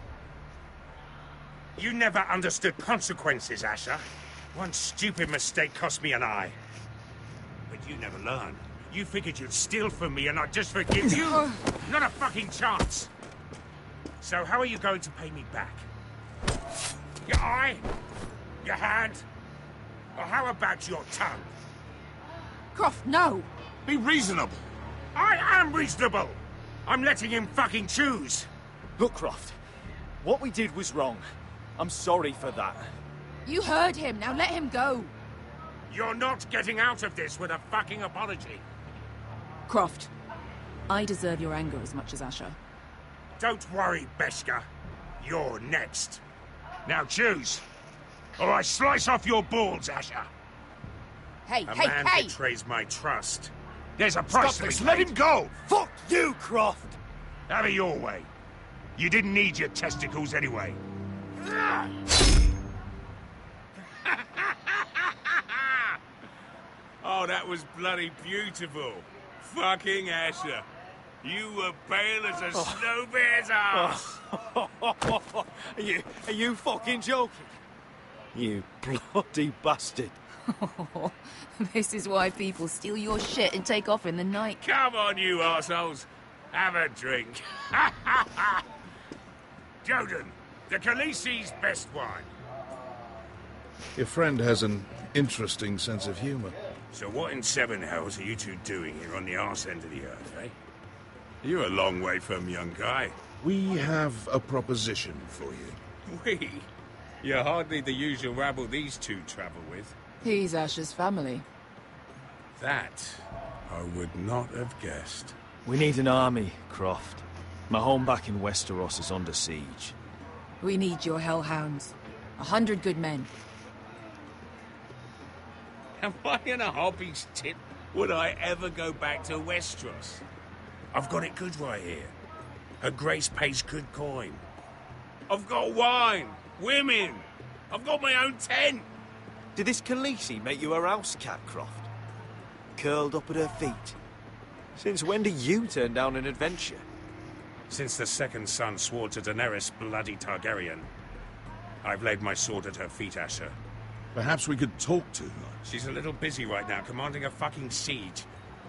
[SPEAKER 20] You never understood consequences, Asher. One stupid mistake cost me an eye. But you never learned. You figured you'd steal from me and I'd just forgive you? Not a fucking chance! So how are you going to pay me back? Your eye? Your hand? Or how about your tongue?
[SPEAKER 19] Croft, no!
[SPEAKER 20] Be reasonable. I am reasonable! I'm letting him fucking choose.
[SPEAKER 2] Look, Croft. What we did was wrong. I'm sorry for that.
[SPEAKER 19] You heard him, now let him go.
[SPEAKER 20] You're not getting out of this with a fucking apology.
[SPEAKER 15] Croft, I deserve your anger as much as Asher.
[SPEAKER 20] Don't worry, Beskha. You're next. Now choose, or I slice off your balls, Asher.
[SPEAKER 19] Hey,
[SPEAKER 20] A
[SPEAKER 19] hey,
[SPEAKER 20] man
[SPEAKER 19] hey!
[SPEAKER 20] betrays my trust. There's a price
[SPEAKER 2] Stop
[SPEAKER 20] to be
[SPEAKER 2] this, let
[SPEAKER 20] paid.
[SPEAKER 2] him go! Fuck you, Croft!
[SPEAKER 20] Have it your way. You didn't need your testicles anyway. Oh, that was bloody beautiful. Fucking Asher. You were pale as a snow bear's ass.
[SPEAKER 2] Are you fucking joking? You bloody bastard.
[SPEAKER 15] This is why people steal your shit and take off in the night.
[SPEAKER 20] Come on, you arseholes. Have a drink. Joden, the Khaleesi's best wine.
[SPEAKER 18] Your friend has an interesting sense of humor.
[SPEAKER 20] So what in seven hells are you two doing here on the arse end of the earth, eh? You're a long way from, young guy.
[SPEAKER 18] We have a proposition for you.
[SPEAKER 20] We? You're hardly the usual rabble these two travel with.
[SPEAKER 15] He's Asher's family.
[SPEAKER 20] That I would not have guessed.
[SPEAKER 2] We need an army, Croft. My home back in Westeros is under siege.
[SPEAKER 15] We need your hellhounds. 100 good men.
[SPEAKER 20] Am I in a hobby's tip? Would I ever go back to Westeros? I've got it good right here. Her Grace pays good coin. I've got wine, women. I've got my own tent.
[SPEAKER 2] Did this Khaleesi make you a house cat, Croft? Curled up at her feet? Since when do you turn down an adventure?
[SPEAKER 20] Since the second son swore to Daenerys bloody Targaryen. I've laid my sword at her feet, Asher.
[SPEAKER 18] Perhaps we could talk to her.
[SPEAKER 20] She's a little busy right now, commanding a fucking siege.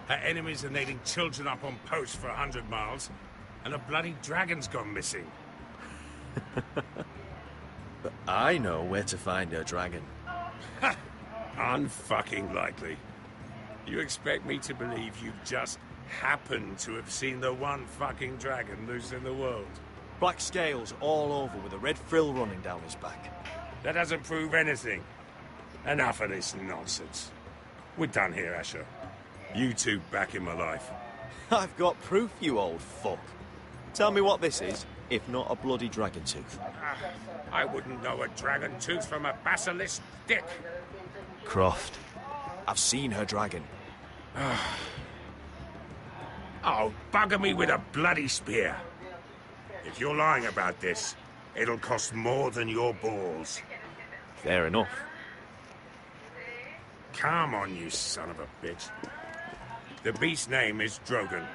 [SPEAKER 20] Her enemies are nailing children up on posts for 100 miles, and a bloody dragon's gone missing.
[SPEAKER 2] But I know where to find her dragon.
[SPEAKER 20] Unfucking likely. You expect me to believe you've just happened to have seen the one fucking dragon loose in the world?
[SPEAKER 2] Black scales all over with a red frill running down his back.
[SPEAKER 20] That doesn't prove anything. Enough of this nonsense. We're done here, Asher. You two back in my life.
[SPEAKER 2] I've got proof, you old fuck. Tell me what this is, if not a bloody dragon tooth.
[SPEAKER 20] I wouldn't know a dragon tooth from a basilisk dick.
[SPEAKER 2] Croft, I've seen her dragon.
[SPEAKER 20] Oh, bugger me with a bloody spear. If you're lying about this, it'll cost more than your balls.
[SPEAKER 2] Fair enough.
[SPEAKER 20] Come on, you son of a bitch. The beast's name is Drogon.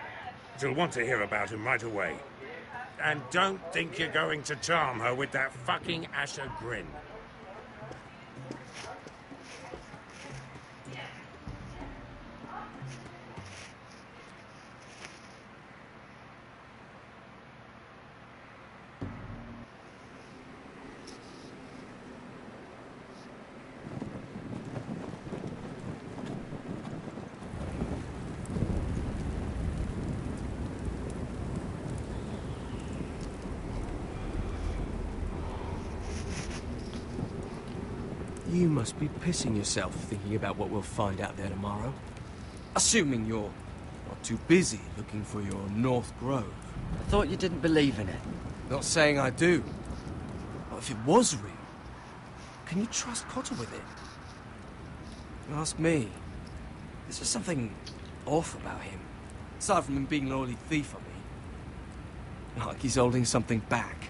[SPEAKER 20] She'll want to hear about him right away. And don't think you're going to charm her with that fucking Asher grin.
[SPEAKER 5] You must be pissing yourself thinking about what we'll find out there tomorrow. Assuming you're not too busy looking for your North Grove.
[SPEAKER 9] I thought you didn't believe in it.
[SPEAKER 5] Not saying I do. But if it was real, can you trust Cotter with it? Ask me. There's just something off about him. Aside from him being an oily thief on me. Like he's holding something back.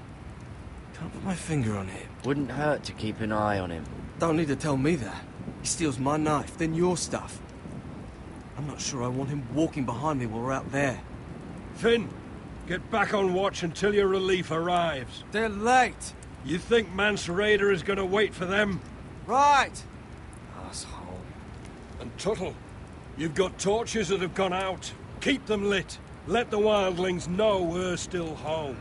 [SPEAKER 5] Can't put my finger on it.
[SPEAKER 9] Wouldn't hurt to keep an eye on him.
[SPEAKER 5] Don't need to tell me that. He steals my knife, then your stuff. I'm not sure I want him walking behind me while we're out there.
[SPEAKER 7] Finn, get back on watch until your relief arrives.
[SPEAKER 5] They're late.
[SPEAKER 7] You think Mance Rayder is going to wait for them?
[SPEAKER 5] Right.
[SPEAKER 7] Asshole. And Tuttle, you've got torches that have gone out. Keep them lit. Let the wildlings know we're still home.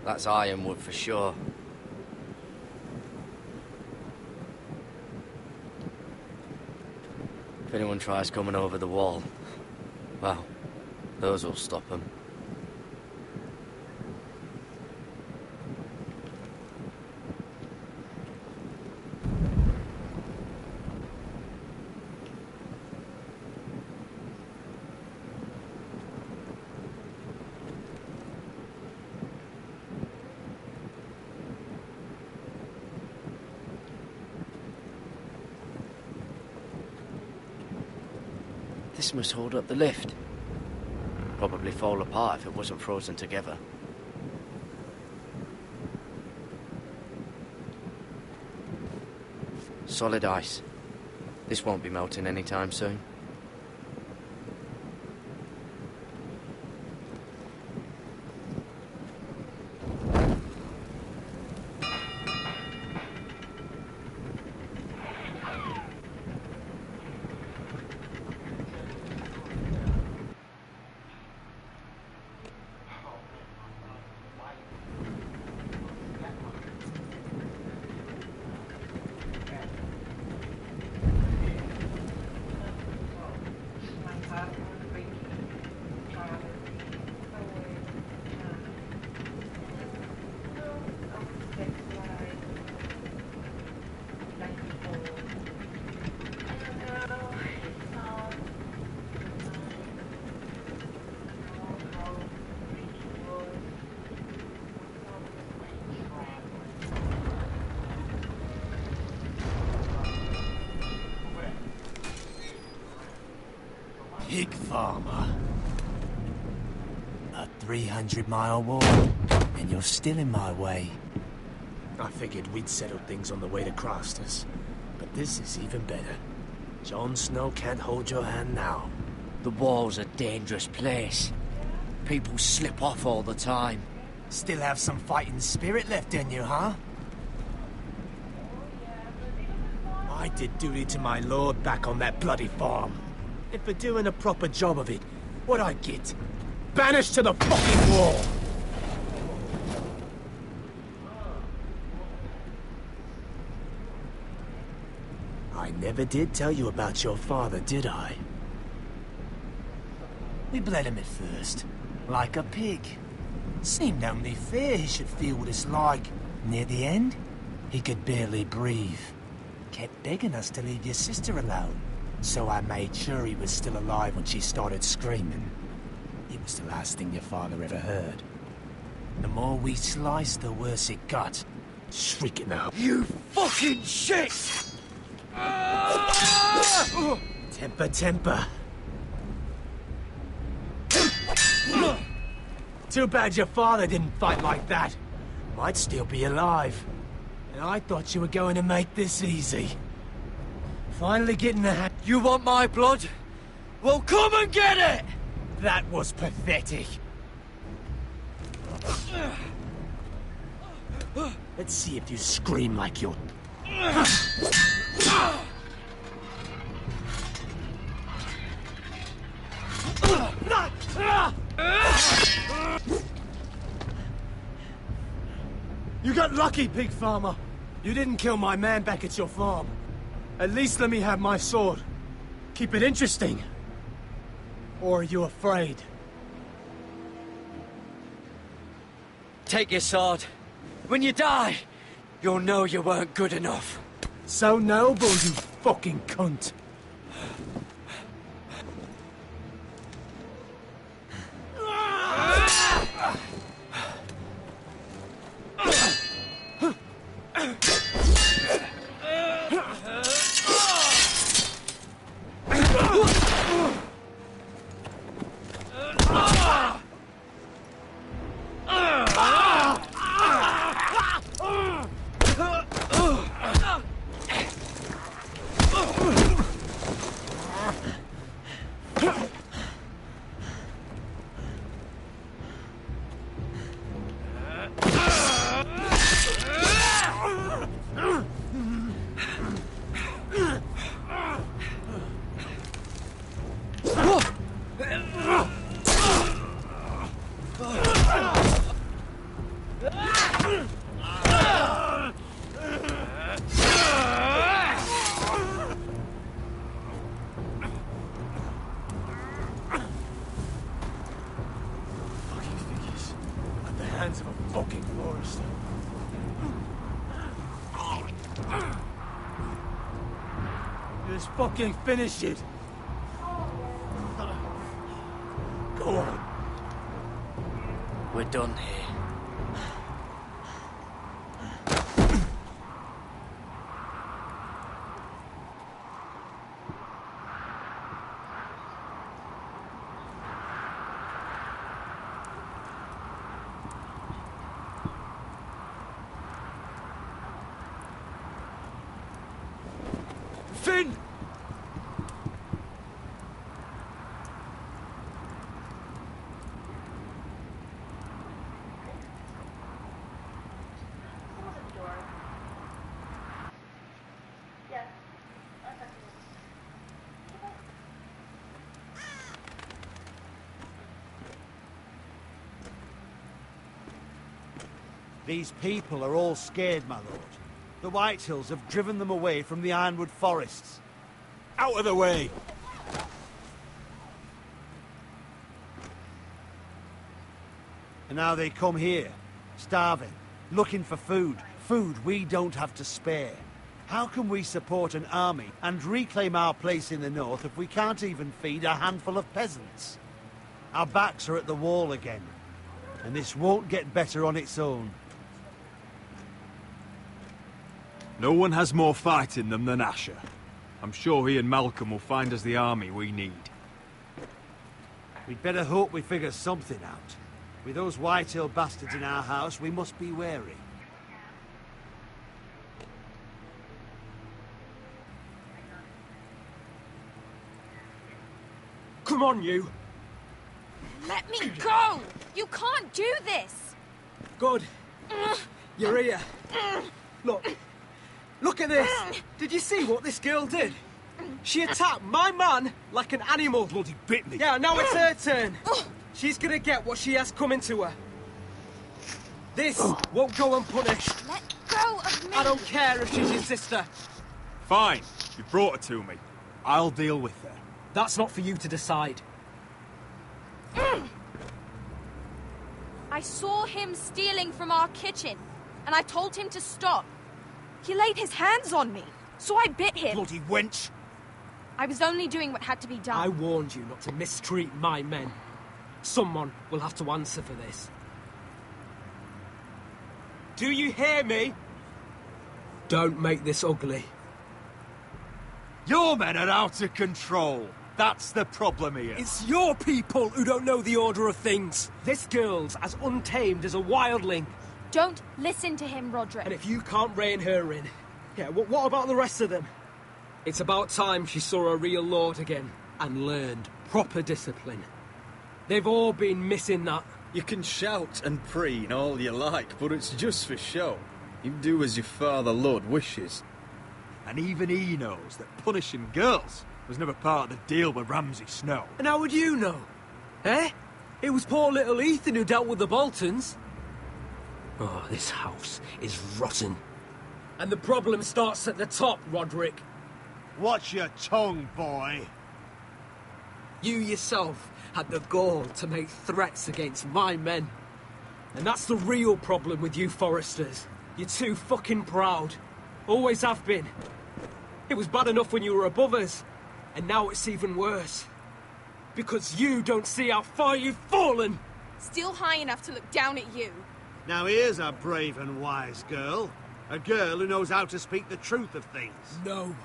[SPEAKER 9] That's ironwood for sure. If anyone tries coming over the wall, well, those will stop them. This must hold up the lift. Probably fall apart if it wasn't frozen together. Solid ice. This won't be melting anytime soon.
[SPEAKER 22] Pig farmer. A 300-mile walk, and you're still in my way.
[SPEAKER 6] I figured we'd settle things on the way to Crosters, but this is even better. Jon Snow can't hold your hand now.
[SPEAKER 9] The wall's a dangerous place. People slip off all the time.
[SPEAKER 22] Still have some fighting spirit left in you, huh?
[SPEAKER 6] I did duty to my lord back on that bloody farm. And for doing a proper job of it, what'd I get? Banished to the fucking wall! I never did tell you about your father, did I?
[SPEAKER 22] We bled him at first, like a pig. Seemed only fair he should feel what it's like. Near the end, he could barely breathe. Kept begging us to leave your sister alone. So I made sure he was still alive when she started screaming. It was the last thing your father ever heard. The more we sliced, the worse it got.
[SPEAKER 6] Shrieking out.
[SPEAKER 22] You fucking shit!
[SPEAKER 6] Temper, temper. Too bad your father didn't fight like that. Might still be alive. And I thought you were going to make this easy. Finally getting the hand.
[SPEAKER 9] You want my blood? Well, come and get it!
[SPEAKER 6] That was pathetic. Let's see if you scream like you're... You got lucky, pig farmer. You didn't kill my man back at your farm. At least let me have my sword. Keep it interesting. Or are you afraid?
[SPEAKER 9] Take your sword. When you die, you'll know you weren't good enough.
[SPEAKER 6] So noble, you fucking cunt. Just fucking finish it. Go on.
[SPEAKER 9] We're done here.
[SPEAKER 2] Finn!
[SPEAKER 17] These people are all scared, my lord. The Whitehills have driven them away from the Ironwood forests.
[SPEAKER 2] Out of the way!
[SPEAKER 17] And now they come here, starving, looking for food. Food we don't have to spare. How can we support an army and reclaim our place in the north if we can't even feed a handful of peasants? Our backs are at the wall again, and this won't get better on its own.
[SPEAKER 4] No one has more fight in them than Asher. I'm sure he and Malcolm will find us the army we need.
[SPEAKER 17] We'd better hope we figure something out. With those Whitehill bastards in our house, we must be wary.
[SPEAKER 6] Come on, you!
[SPEAKER 12] Let me go! You can't do this!
[SPEAKER 6] Good. You're here. Look at this! Did you see what this girl did? She attacked my man like an animal.
[SPEAKER 2] Bloody bit me.
[SPEAKER 6] Yeah, now it's her turn. She's gonna get what she has coming to her. This won't go unpunished.
[SPEAKER 12] Let go of me!
[SPEAKER 6] I don't care if she's your sister.
[SPEAKER 4] Fine. You brought her to me. I'll deal with her.
[SPEAKER 6] That's not for you to decide.
[SPEAKER 12] I saw him stealing from our kitchen, and I told him to stop. He laid his hands on me, so I bit him.
[SPEAKER 2] Bloody wench!
[SPEAKER 12] I was only doing what had to be done.
[SPEAKER 6] I warned you not to mistreat my men. Someone will have to answer for this. Do you hear me? Don't make this ugly.
[SPEAKER 4] Your men are out of control. That's the problem here.
[SPEAKER 6] It's your people who don't know the order of things. This girl's as untamed as a wildling.
[SPEAKER 12] Don't listen to him, Roderick.
[SPEAKER 6] And if you can't rein her in, yeah, what about the rest of them? It's about time she saw a real lord again and learned proper discipline. They've all been missing that.
[SPEAKER 16] You can shout and preen all you like, but it's just for show. You do as your father Lord wishes.
[SPEAKER 4] And even he knows that punishing girls was never part of the deal with Ramsay Snow.
[SPEAKER 6] And how would you know? Eh? It was poor little Ethan who dealt with the Boltons. Oh, this house is rotten. And the problem starts at the top, Roderick.
[SPEAKER 17] Watch your tongue, boy.
[SPEAKER 6] You yourself had the gall to make threats against my men. And that's the real problem with you Forresters. You're too fucking proud. Always have been. It was bad enough when you were above us. And now it's even worse. Because you don't see how far you've fallen!
[SPEAKER 12] Still high enough to look down at you.
[SPEAKER 17] Now here's a brave and wise girl. A girl who knows how to speak the truth of things.
[SPEAKER 6] No.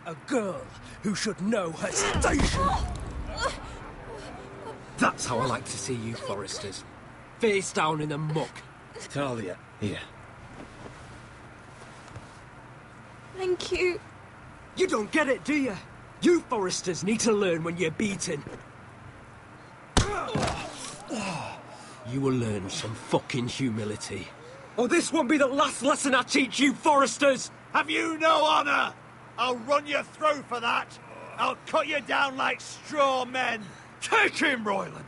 [SPEAKER 6] A girl who should know her station. That's how I like to see you, Forresters. Face down in the muck.
[SPEAKER 16] Talia, here.
[SPEAKER 12] Thank you.
[SPEAKER 6] You don't get it, do you? You Forresters need to learn when you're beaten. You will learn some fucking humility. Or this won't be the last lesson I teach you, Forresters!
[SPEAKER 17] Have you no honor? I'll run your throat for that. I'll cut you down like straw men.
[SPEAKER 2] Take him, Royland!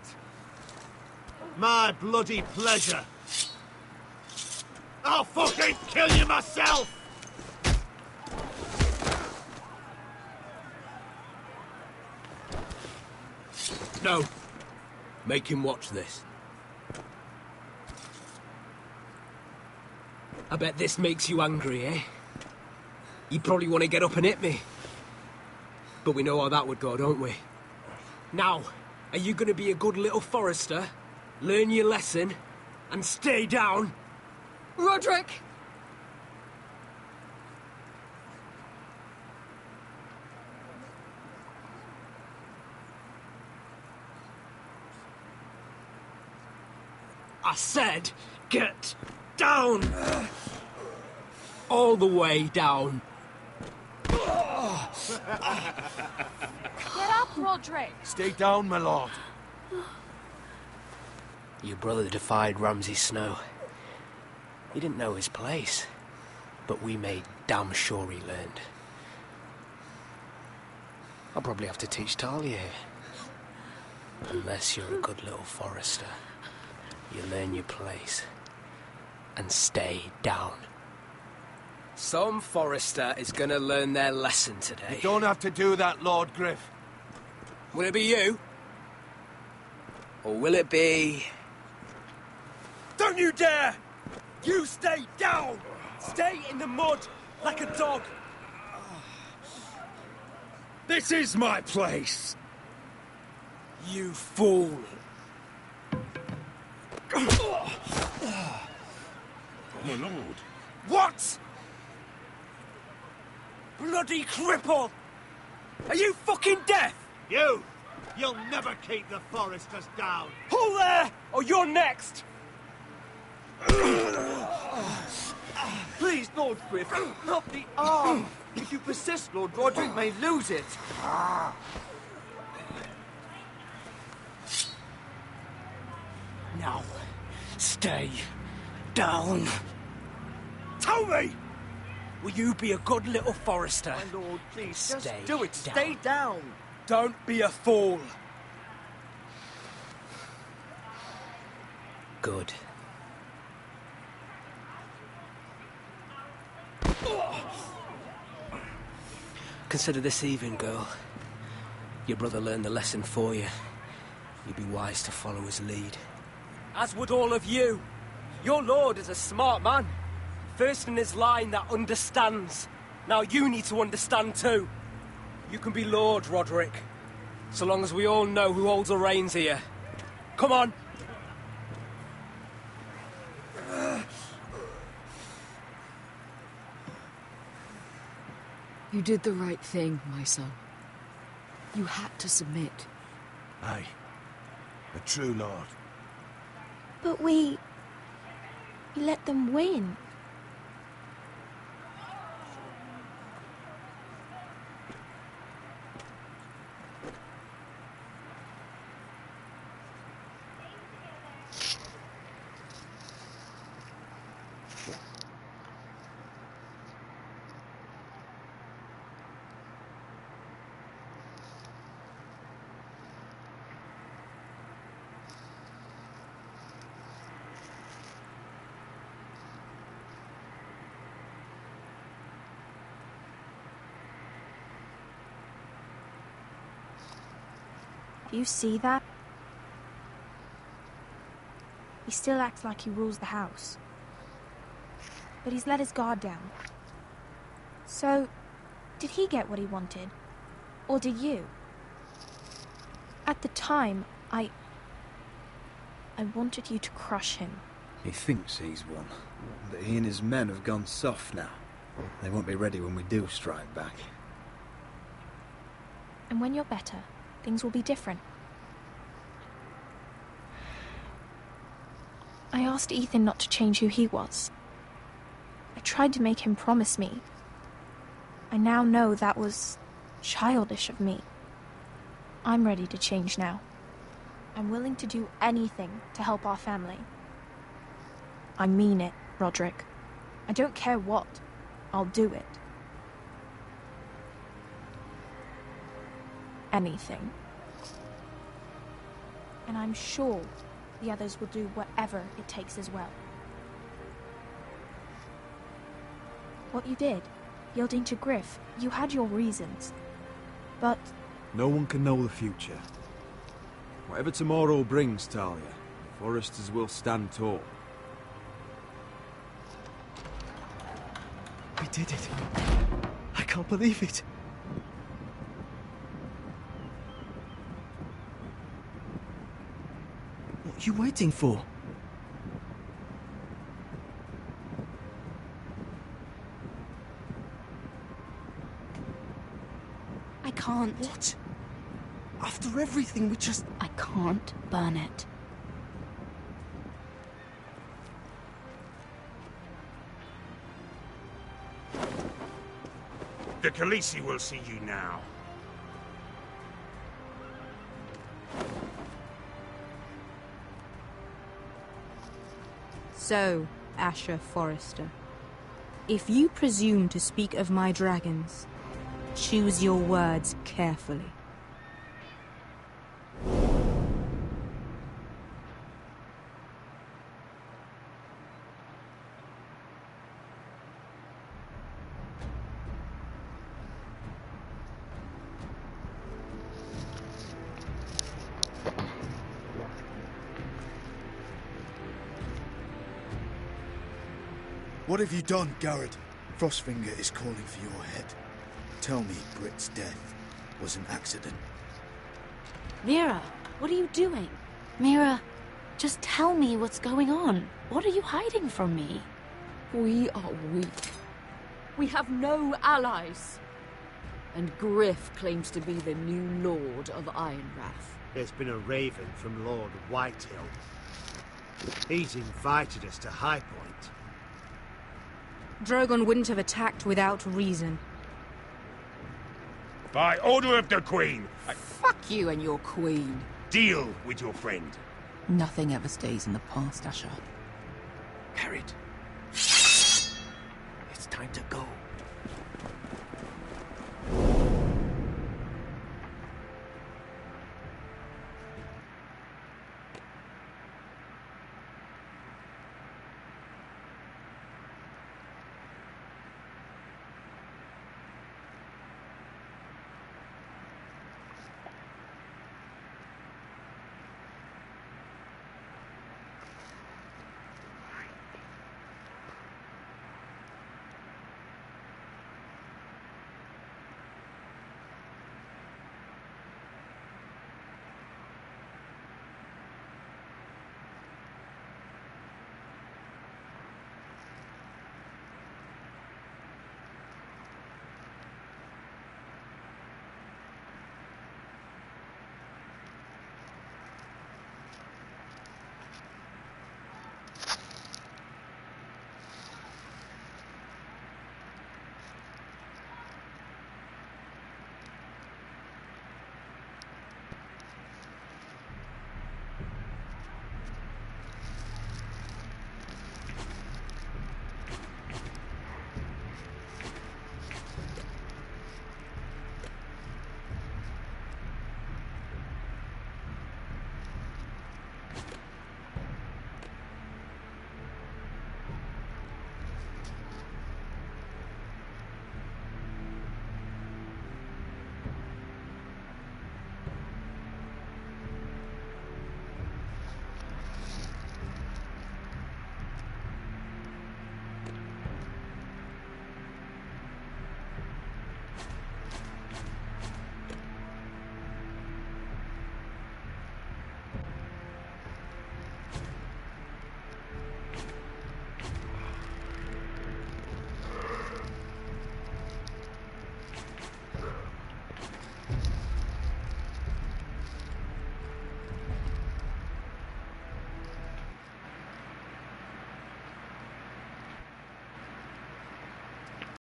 [SPEAKER 17] My bloody pleasure. I'll fucking kill you myself!
[SPEAKER 6] No. Make him watch this. I bet this makes you angry, eh? You probably want to get up and hit me. But we know how that would go, don't we? Now, are you going to be a good little Forrester, learn your lesson, and stay down?
[SPEAKER 19] Roderick!
[SPEAKER 6] I said, get down! All the way down.
[SPEAKER 12] Get up, Roderick!
[SPEAKER 17] Stay down, my lord.
[SPEAKER 9] Your brother defied Ramsay Snow. He didn't know his place, but we made damn sure he learned. I'll probably have to teach Talia here. Unless you're a good little Forrester. You learn your place and stay down.
[SPEAKER 6] Some Forrester is gonna learn their lesson today.
[SPEAKER 17] You don't have to do that, Lord Griff.
[SPEAKER 6] Will it be you? Or will it be... Don't you dare! You stay down! Stay in the mud like a dog!
[SPEAKER 7] This is my place!
[SPEAKER 6] You fool!
[SPEAKER 18] My lord.
[SPEAKER 6] What? Bloody cripple! Are you fucking deaf?
[SPEAKER 8] You'll never keep the Forresters down.
[SPEAKER 6] Hold there, or you're next!
[SPEAKER 5] Please, Lord Griff, not the arm. If you persist, Lord Roderick may lose it.
[SPEAKER 6] Now, stay down. Tell me! Will you be a good little Forrester?
[SPEAKER 5] My lord, please,
[SPEAKER 6] Stay
[SPEAKER 5] just do it.
[SPEAKER 6] down.
[SPEAKER 5] Stay down.
[SPEAKER 6] Don't be a fool.
[SPEAKER 9] Good. Consider this even, girl. Your brother learned the lesson for you. You'd be wise to follow his lead.
[SPEAKER 6] As would all of you. Your lord is a smart man. First in his line that understands. Now you need to understand too. You can be Lord, Roderick. So long as we all know who holds the reins here. Come on.
[SPEAKER 19] You did the right thing, my son. You had to submit.
[SPEAKER 17] Aye. A true lord.
[SPEAKER 12] But we let them win.
[SPEAKER 13] Do you see that? He still acts like he rules the house. But he's let his guard down. So, did he get what he wanted? Or did you? At the time, I wanted you to crush him.
[SPEAKER 1] He thinks he's won, but he and his men have gone soft now. They won't be ready when we do strike back.
[SPEAKER 13] And when you're better, things will be different. I asked Ethan not to change who he was. I tried to make him promise me. I now know that was childish of me. I'm ready to change now. I'm willing to do anything to help our family. I mean it, Roderick. I don't care what. I'll do it. Anything. And I'm sure the others will do whatever it takes as well. What you did, yielding to Griff, you had your reasons. But...
[SPEAKER 16] No one can know the future. Whatever tomorrow brings, Talia, the Forresters will stand tall.
[SPEAKER 14] We did it. I can't believe it.
[SPEAKER 5] What are you waiting for?
[SPEAKER 13] I can't.
[SPEAKER 5] What? After everything we just...
[SPEAKER 13] I can't burn it.
[SPEAKER 20] The Khaleesi will see you now.
[SPEAKER 3] So, Asher Forrester, if you presume to speak of my dragons, choose your words carefully.
[SPEAKER 10] What have you done, Garrett? Frostfinger is calling for your head. Tell me Britt's death was an accident.
[SPEAKER 13] Mira, what are you doing? Mira, just tell me what's going on. What are you hiding from me?
[SPEAKER 19] We are weak. We have no allies. And Griff claims to be the new Lord of Ironrath.
[SPEAKER 17] There's been a raven from Lord Whitehill. He's invited us to High Point.
[SPEAKER 3] Drogon wouldn't have attacked without reason.
[SPEAKER 20] By order of the Queen,
[SPEAKER 19] Fuck you and your queen.
[SPEAKER 20] deal with your friend.
[SPEAKER 15] Nothing ever stays in the past, Asher.
[SPEAKER 14] Carrot. It's time to go.